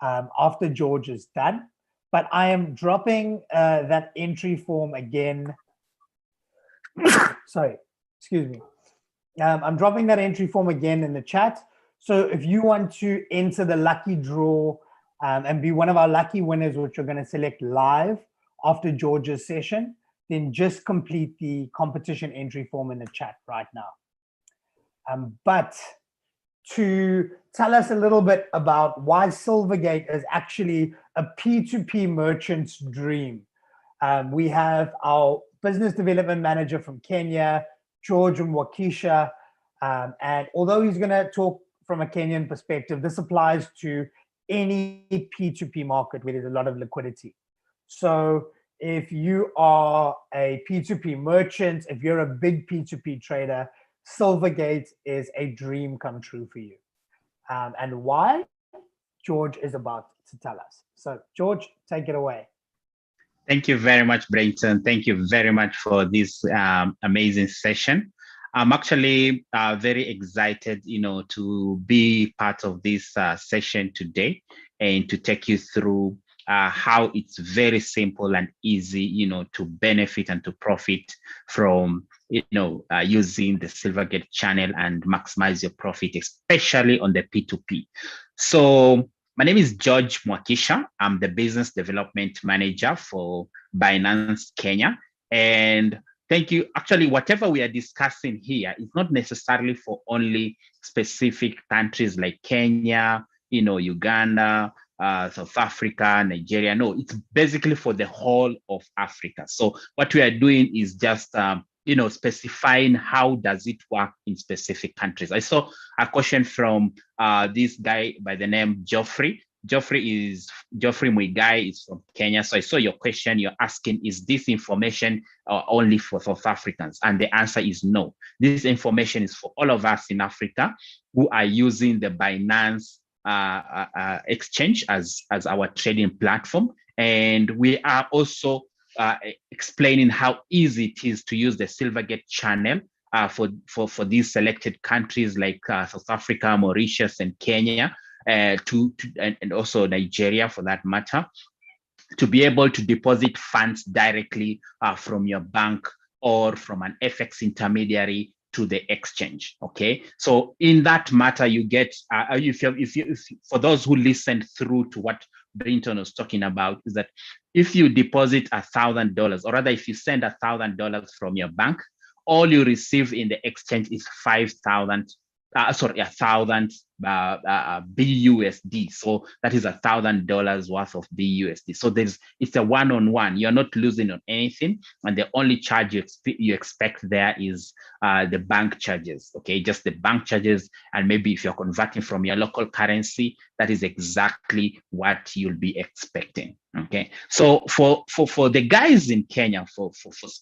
after George is done. But I am dropping that entry form again. Sorry, excuse me. I'm dropping that entry form again in the chat. So if you want to enter the lucky draw and be one of our lucky winners, which we're going to select live after George's session, then just complete the competition entry form in the chat right now. But to tell us a little bit about why Silvergate is actually a P2P merchant's dream, we have our business development manager from Kenya, George Mwakisha, and although he's going to talk from a Kenyan perspective, this applies to any P2P market where there's a lot of liquidity. So if you are a P2P merchant, if you're a big P2P trader, Silvergate is a dream come true for you. And why? George is about to tell us. So George, take it away. Thank you very much, Brenton. Thank you very much for this amazing session. I'm actually very excited, to be part of this session today and to take you through how it's very simple and easy, to benefit and to profit from, using the Silvergate channel and maximize your profit, especially on the P2P. So my name is George Mwakisha. I'm the business development manager for Binance Kenya. And thank you. Actually, whatever we are discussing here is not necessarily for only specific countries like Kenya, Uganda, South Africa, Nigeria. No, it's basically for the whole of Africa. So what we are doing is just, specifying how does it work in specific countries. I saw a question from this guy by the name Geoffrey. Geoffrey Mwigai is from Kenya. So I saw your question. You're asking, is this information only for South Africans? And the answer is no. This information is for all of us in Africa who are using the Binance exchange as our trading platform. And we are also explaining how easy it is to use the Silvergate channel for these selected countries like South Africa, Mauritius, and Kenya, and also Nigeria for that matter, to be able to deposit funds directly from your bank or from an FX intermediary to the exchange. Okay, so in that matter, you get if for those who listened through to what Brinton was talking about, is that if you deposit $1,000, or rather if you send $1,000 from your bank, all you receive in the exchange is 1,000 BUSD. So that is $1,000 worth of BUSD. So it's a one-on-one. You're not losing on anything, and the only charge you expect there is the bank charges. Okay, just the bank charges, and maybe if you're converting from your local currency, that is exactly what you'll be expecting. Okay, so for the guys in Kenya, for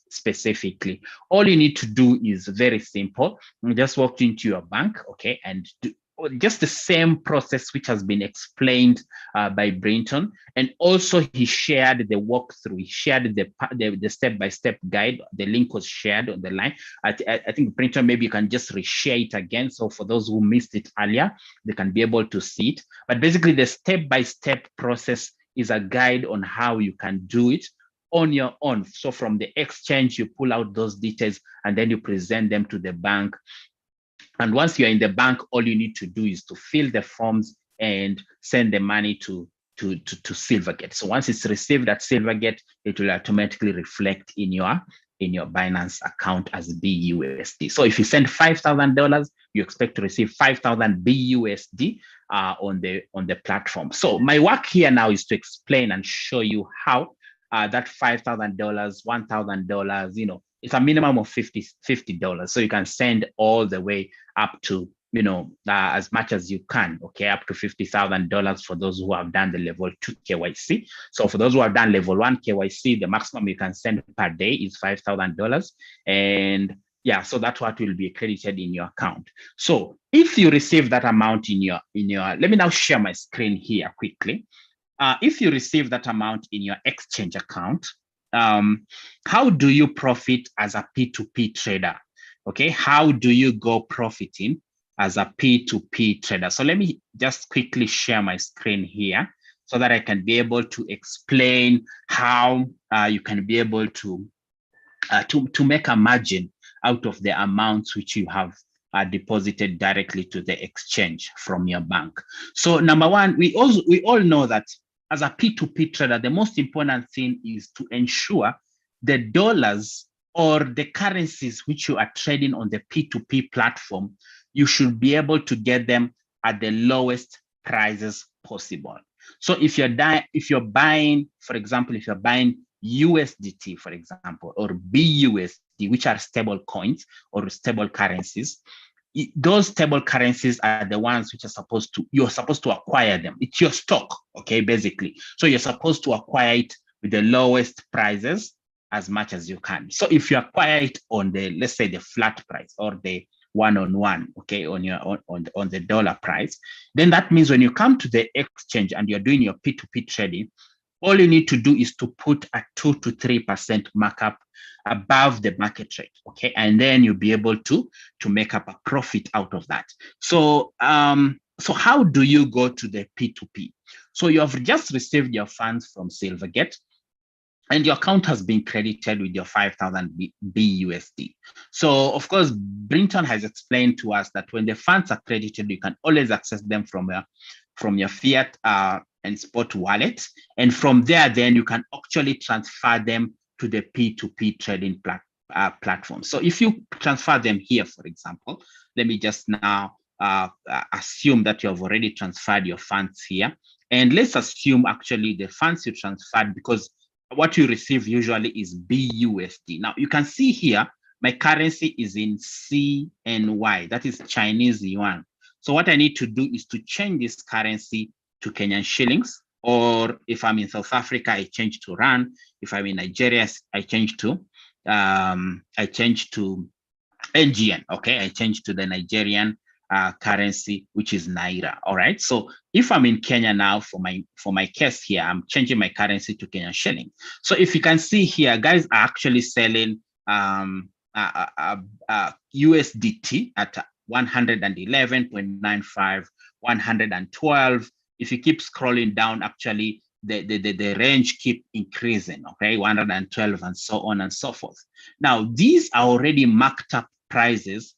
specifically, all you need to do is very simple. You just walk into your bank, okay, and do just the same process which has been explained by Brinton, and also he shared the walkthrough. He shared the step-by-step guide. The link was shared on the line. I think Brinton, maybe you can just reshare it again. So for those who missed it earlier, they can be able to see it. But basically, the step-by-step process is a guide on how you can do it on your own. So from the exchange, you pull out those details and then you present them to the bank. And once you're in the bank, all you need to do is to fill the forms and send the money to to Silvergate. So once it's received at Silvergate, it will automatically reflect in your Binance account as BUSD. So if you send $5,000, you expect to receive 5,000 BUSD on the platform. So my work here now is to explain and show you how that $5,000, $1,000, it's a minimum of $50. So you can send all the way up to, as much as you can, okay, up to $50,000 for those who have done the level 2 KYC. So for those who have done level 1 KYC, the maximum you can send per day is $5,000. And yeah, so that's what will be credited in your account. So if you receive that amount in your, let me now share my screen here quickly. If you receive that amount in your exchange account, how do you profit as a P2p trader? Okay, how do you go profiting as a P2p trader? So let me just quickly share my screen here so that I can be able to explain how you can be able to make a margin out of the amounts which you have deposited directly to the exchange from your bank. So number one, we all know that as a P2P trader, the most important thing is to ensure the dollars or the currencies which you are trading on the P2P platform, you should be able to get them at the lowest prices possible. So if you're buying, for example, if you're buying USDT, for example, or BUSD, which are stable coins or stable currencies, those stable currencies are the ones which are you're supposed to acquire them. It's your stock, okay, basically. So you're supposed to acquire it with the lowest prices as much as you can. So if you acquire it on the, let's say the flat price or the one-on-one, okay, on the dollar price, then that means when you come to the exchange and you're doing your P2P trading, all you need to do is to put a 2 to 3% markup above the market rate, okay, and then you'll be able to make up a profit out of that. So so how do you go to the P2P? So you have just received your funds from Silvergate, and your account has been credited with your 5,000 BUSD. So of course, Brinton has explained to us that when the funds are credited, you can always access them from your fiat and spot wallet, and from there, then you can actually transfer them to the P2P trading platform. So if you transfer them here, for example, let me just now assume that you have already transferred your funds here, and let's assume actually the funds you transferred, because what you receive usually is BUSD. Now you can see here, my currency is in CNY, that is Chinese yuan. So what I need to do is to change this currency to Kenyan shillings, or if I'm in South Africa, I change to rand. If I'm in Nigeria, I change to NGN. Okay, I change to the Nigerian currency, which is Naira. All right. So if I'm in Kenya now, for my case here, I'm changing my currency to Kenyan shilling. So if you can see here, guys are actually selling USDT at 111.95, 112. If you keep scrolling down, actually the range keep increasing, okay, 112 and so on and so forth. Now, these are already marked up prices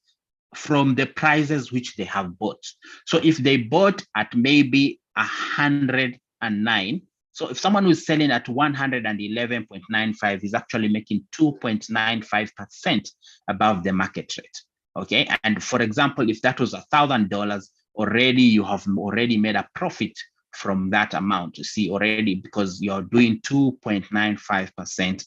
from the prices which they have bought. So if they bought at maybe 109, so if someone who's selling at 111.95 is actually making 2.95% above the market rate, okay? And for example, if that was $1,000, already you have already made a profit from that amount, you see, already, because you're doing 2.95%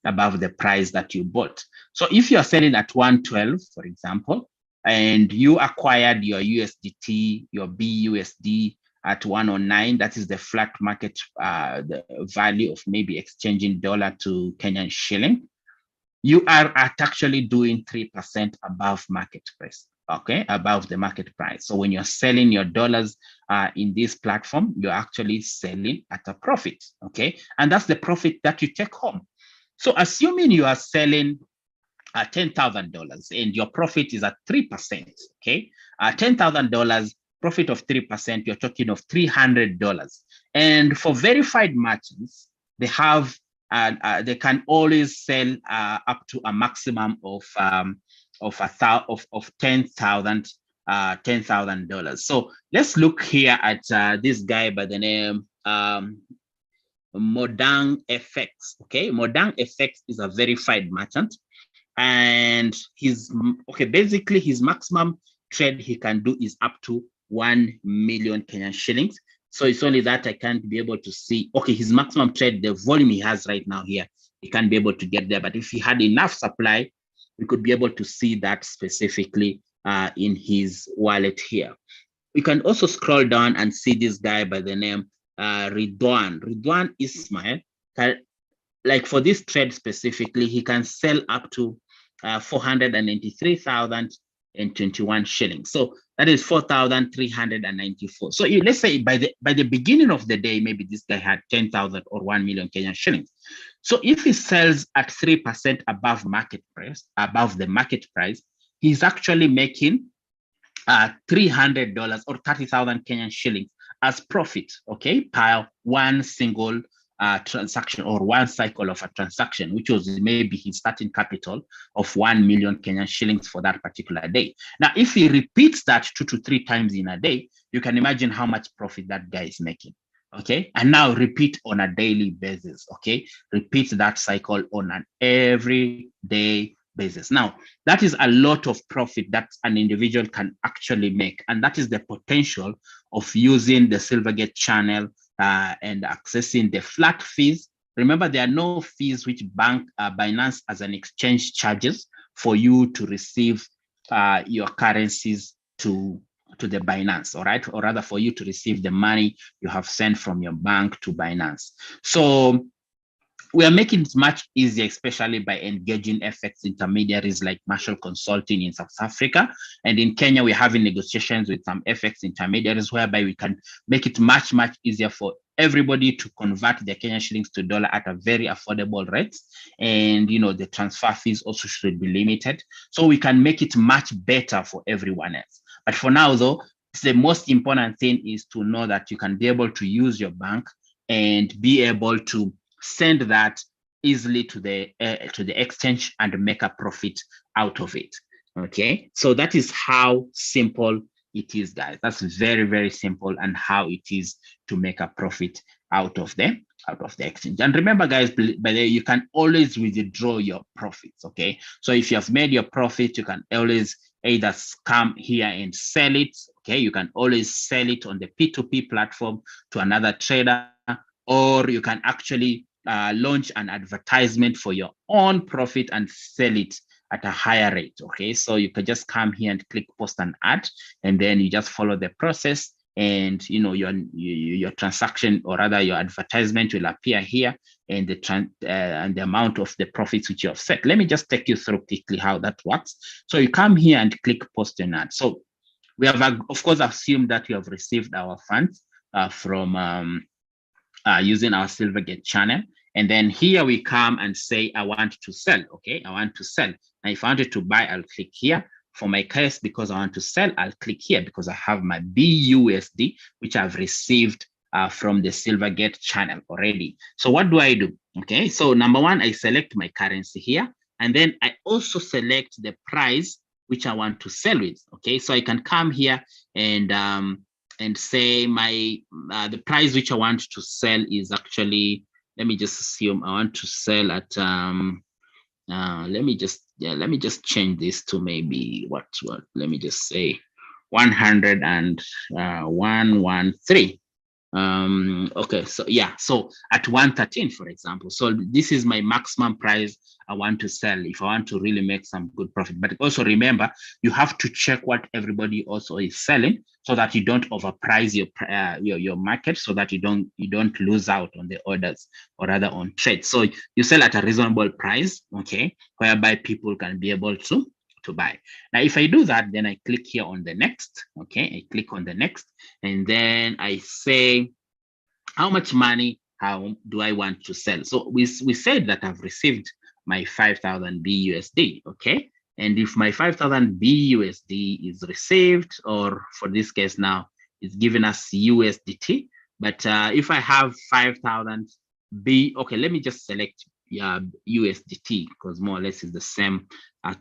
above the price that you bought. So if you're selling at 112, for example, and you acquired your USDT, your BUSD at 109, that is the flat market, the value of maybe exchanging dollar to Kenyan shilling, you are actually doing 3% above market price, okay, above the market price. So when you're selling your dollars in this platform, you're actually selling at a profit, okay? And that's the profit that you take home. So assuming you are selling $10,000 and your profit is at 3%, okay? $10,000, profit of 3%, you're talking of $300. And for verified merchants, they have they can always sell up to a maximum of $10,000. So let's look here at this guy by the name Modang FX. Okay, Modang FX is a verified merchant, and basically his maximum trade he can do is up to 1 million Kenyan shillings. So it's only that I can't be able to see. Okay, his maximum trade, the volume he has right now here, he can't be able to get there. But if he had enough supply, we could be able to see that specifically in his wallet here. You can also scroll down and see this guy by the name Ridwan Ismail. Like for this trade specifically, he can sell up to 493,021 shillings. So that is 4,394. So let's say by the beginning of the day, maybe this guy had 10,000 or 1 million Kenyan shillings. So if he sells at 3% above the market price, he's actually making $300 or 30,000 Kenyan shillings as profit, okay, per one single transaction or one cycle of a transaction, which was maybe his starting capital of 1 million Kenyan shillings for that particular day. Now, if he repeats that 2 to 3 times in a day, you can imagine how much profit that guy is making. Okay, and now repeat on a daily basis. Okay, repeat that cycle on an everyday basis. Now, that is a lot of profit that an individual can actually make, and that is the potential of using the Silvergate channel and accessing the flat fees. Remember, there are no fees which Binance as an exchange charges for you to receive your currencies to the Binance, all right? Or rather for you to receive the money you have sent from your bank to Binance. So we are making it much easier, especially by engaging FX intermediaries like Marshall Consulting in South Africa. And in Kenya, we're having negotiations with some FX intermediaries whereby we can make it much, much easier for everybody to convert their Kenyan shillings to dollar at a very affordable rate. And, you know, the transfer fees also should be limited. So we can make it much better for everyone else. But for now, though, the most important thing is to know that you can be able to use your bank and be able to send that easily to the exchange and make a profit out of it. Okay, so that is how simple it is, guys. That's very, very simple, and how it is to make a profit out of the exchange. And remember, guys, by the way, you can always withdraw your profits. Okay, so if you have made your profit, you can always either come here and sell it. Okay, you can always sell it on the P2p platform to another trader, or you can actually launch an advertisement for your own profit and sell it at a higher rate. Okay, so you can just come here and click post an ad, and then you just follow the process, and you know your transaction, or rather your advertisement, will appear here, and the amount of the profits which you have set. Let me just take you through quickly how that works. So you come here and click post an ad. So we have of course assumed that you have received our funds from using our Silvergate channel. And then here we come and say, I want to sell. Okay, I want to sell. Now, if I wanted to buy, I'll click here. For my case, because I want to sell, I'll click here because I have my BUSD, which I've received from the Silvergate channel already. So what do I do? Okay, so number one, I select my currency here. And then I also select the price which I want to sell with. Okay, so I can come here and say the price which I want to sell is actually, let me just assume I want to sell at let me just change this to maybe what let me just say 101.13. Okay, so yeah, so at 113, for example. So this is my maximum price I want to sell if I want to really make some good profit. But also remember, you have to check what everybody also is selling, so that you don't overprice your market, so that you don't lose out on the orders, or rather on trades. So you sell at a reasonable price, okay, whereby people can be able to buy. Now, if I do that, then I click here on the next. Okay, I click on the next, and then I say how much money, how do I want to sell? So we said that I've received my 5,000 BUSD. Okay, and if my 5,000 BUSD is received, or for this case now, it's giving us USDT. But if I have 5,000 okay, let me just select USDT, because more or less is the same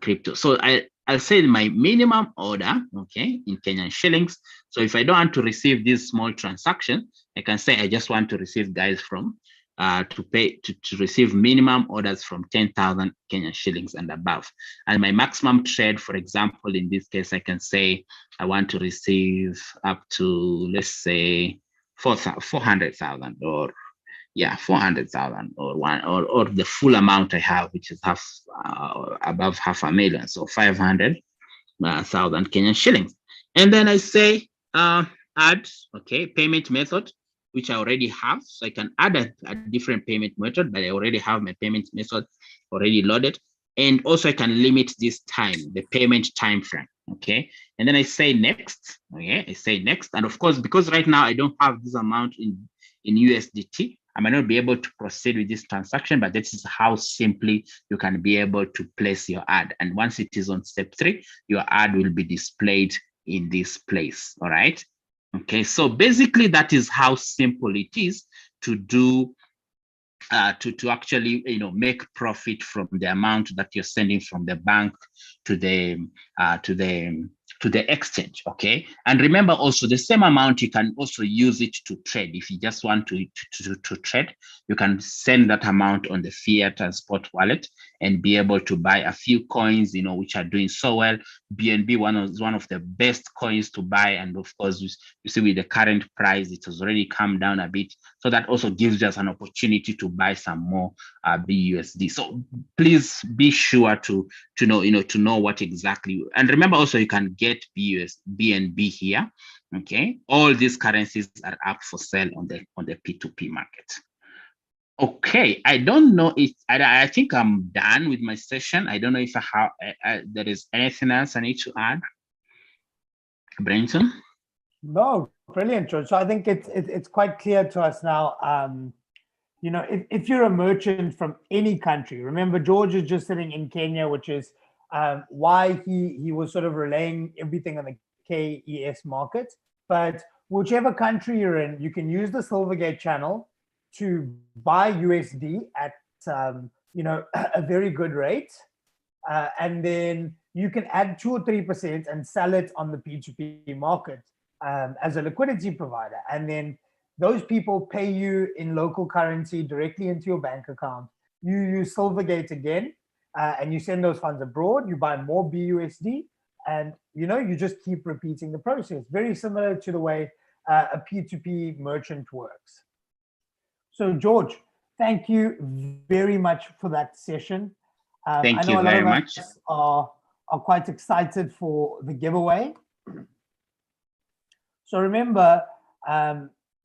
crypto. So I'll say my minimum order, okay, in Kenyan shillings. So if I don't want to receive this small transaction, I can say I just want to receive guys from to receive minimum orders from 10,000 Kenyan shillings and above. And my maximum trade, for example, in this case, I can say I want to receive up to, let's say, 400,000 or 400,000 or the full amount I have, which is above 500,000, so 500,000 Kenyan shillings. And then I say add, okay, payment method, which I already have. So I can add a different payment method, but I already have my payment method already loaded. And also I can limit this time, the payment time frame. Okay. And then I say next. Okay. I say next. And of course, because right now I don't have this amount in USDT, I might not be able to proceed with this transaction, but this is how simply you can be able to place your ad. And once it is on step 3, your ad will be displayed in this place. All right. Okay. So basically that is how simple it is to do to actually, make profit from the amount that you're sending from the bank to the exchange. Okay. And remember also the same amount, you can also use it to trade. If you just want to trade, you can send that amount on the fiat and spot wallet and be able to buy a few coins, which are doing so well. BNB one of the best coins to buy. And of course, you see with the current price, it has already come down a bit. So that also gives us an opportunity to buy some more BUSD. So please be sure to know what exactly. And remember also you can get BNB here. Okay, all these currencies are up for sale on the P2p market. Okay, I don't know if I think I'm done with my session. I don't know if there is anything else I need to add. Brenton? No, brilliant, George. So I think it's quite clear to us now. If you're a merchant from any country, remember George is just sitting in Kenya, which is why he was sort of relaying everything on the KES market. But whichever country you're in, you can use the Silvergate channel to buy USD at a very good rate, and then you can add 2 or 3% and sell it on the P2P market as a liquidity provider, and then those people pay you in local currency directly into your bank account. You use Silvergate again, and you send those funds abroad. You buy more BUSD, and you just keep repeating the process. Very similar to the way a P2P merchant works. So George, thank you very much for that session. Thank you very much. Are quite excited for the giveaway. So remember,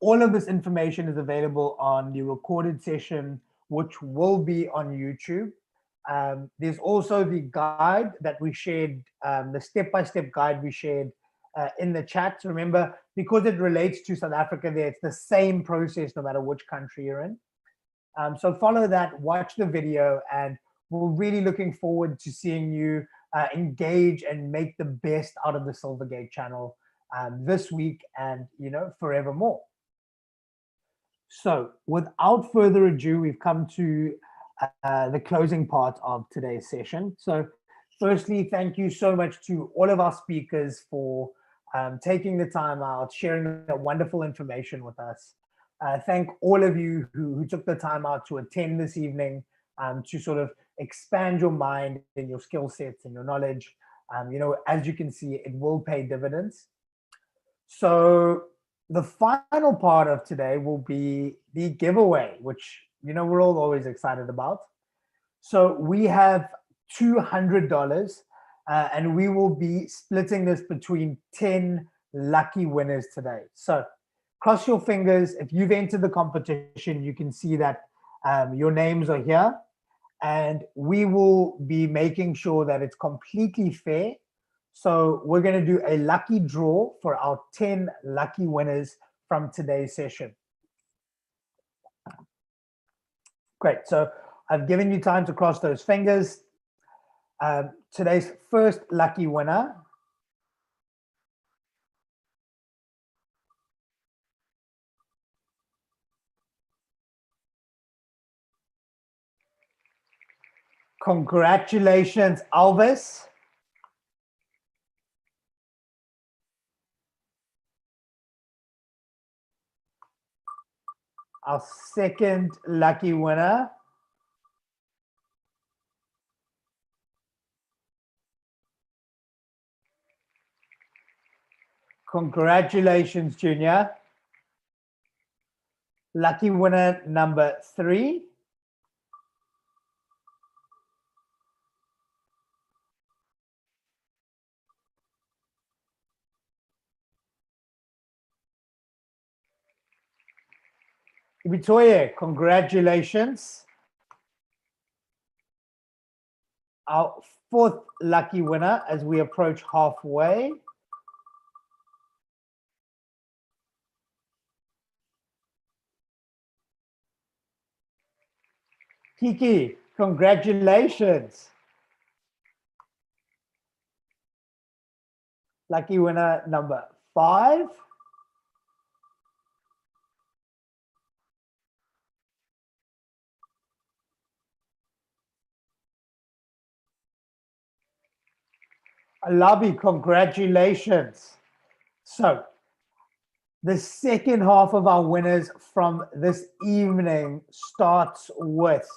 all of this information is available on the recorded session, which will be on YouTube. There's also the guide that we shared, the step-by-step guide we shared in the chat. So remember, because it relates to South Africa there, it's the same process no matter which country you're in. So follow that, watch the video, and we're really looking forward to seeing you engage and make the best out of the Silvergate channel this week and forevermore. So without further ado, we've come to the closing part of today's session. So firstly, thank you so much to all of our speakers for taking the time out, sharing that wonderful information with us. Thank all of you who took the time out to attend this evening to sort of expand your mind and your skill sets and your knowledge. As you can see, it will pay dividends. So the final part of today will be the giveaway, which we're all always excited about. So we have $200, and we will be splitting this between 10 lucky winners today. So cross your fingers. If you've entered the competition, you can see that your names are here, and we will be making sure that it's completely fair. So we're going to do a lucky draw for our 10 lucky winners from today's session. Great. So I've given you time to cross those fingers. Today's first lucky winner congratulations, Alvis. our second lucky winner. Congratulations, Junior. Lucky winner number 3. Ibitoye, congratulations. Our 4th lucky winner as we approach halfway. Kiki, congratulations. Lucky winner number 5. Alabi, congratulations. So the second half of our winners from this evening starts with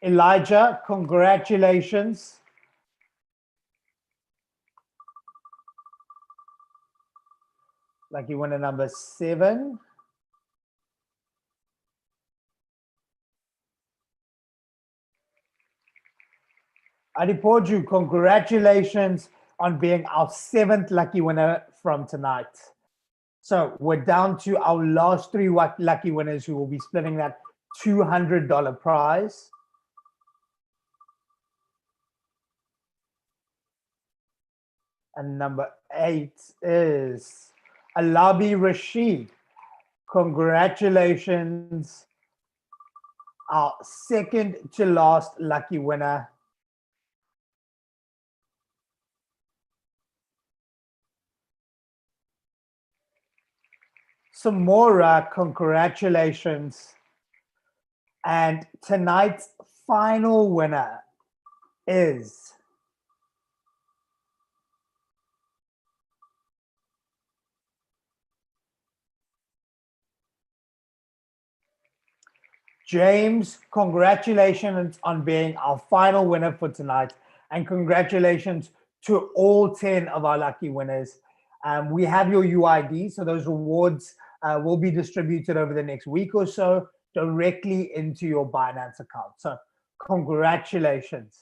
Elijah, congratulations. Lucky winner number 7. Adipoju, congratulations on being our 7th lucky winner from tonight. So we're down to our last 3 lucky winners who will be splitting that $200 prize. And number 8 is Alabi Rashid. Congratulations, our second to last lucky winner. Samora, congratulations. And tonight's final winner is James. Congratulations on being our final winner for tonight. And congratulations to all 10 of our lucky winners. We have your UID, so those rewards will be distributed over the next week or so directly into your Binance account. So congratulations.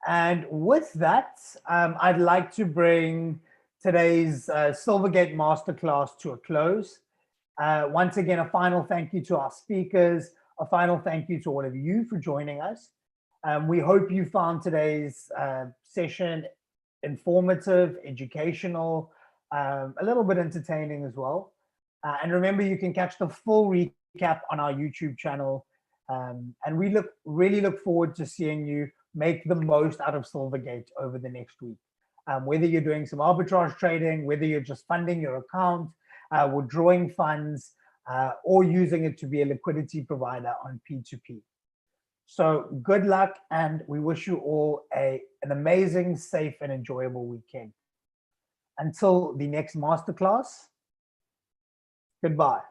And with that, I'd like to bring today's Silvergate Masterclass to a close. Once again, a final thank you to our speakers, a final thank you to all of you for joining us. We hope you found today's session informative, educational, a little bit entertaining as well. And remember, you can catch the full recap on our YouTube channel. And we really look forward to seeing you make the most out of Silvergate over the next week. Whether you're doing some arbitrage trading, whether you're just funding your account, withdrawing funds, or using it to be a liquidity provider on P2p. So good luck, and we wish you all an amazing, safe, and enjoyable weekend. Until the next masterclass, goodbye.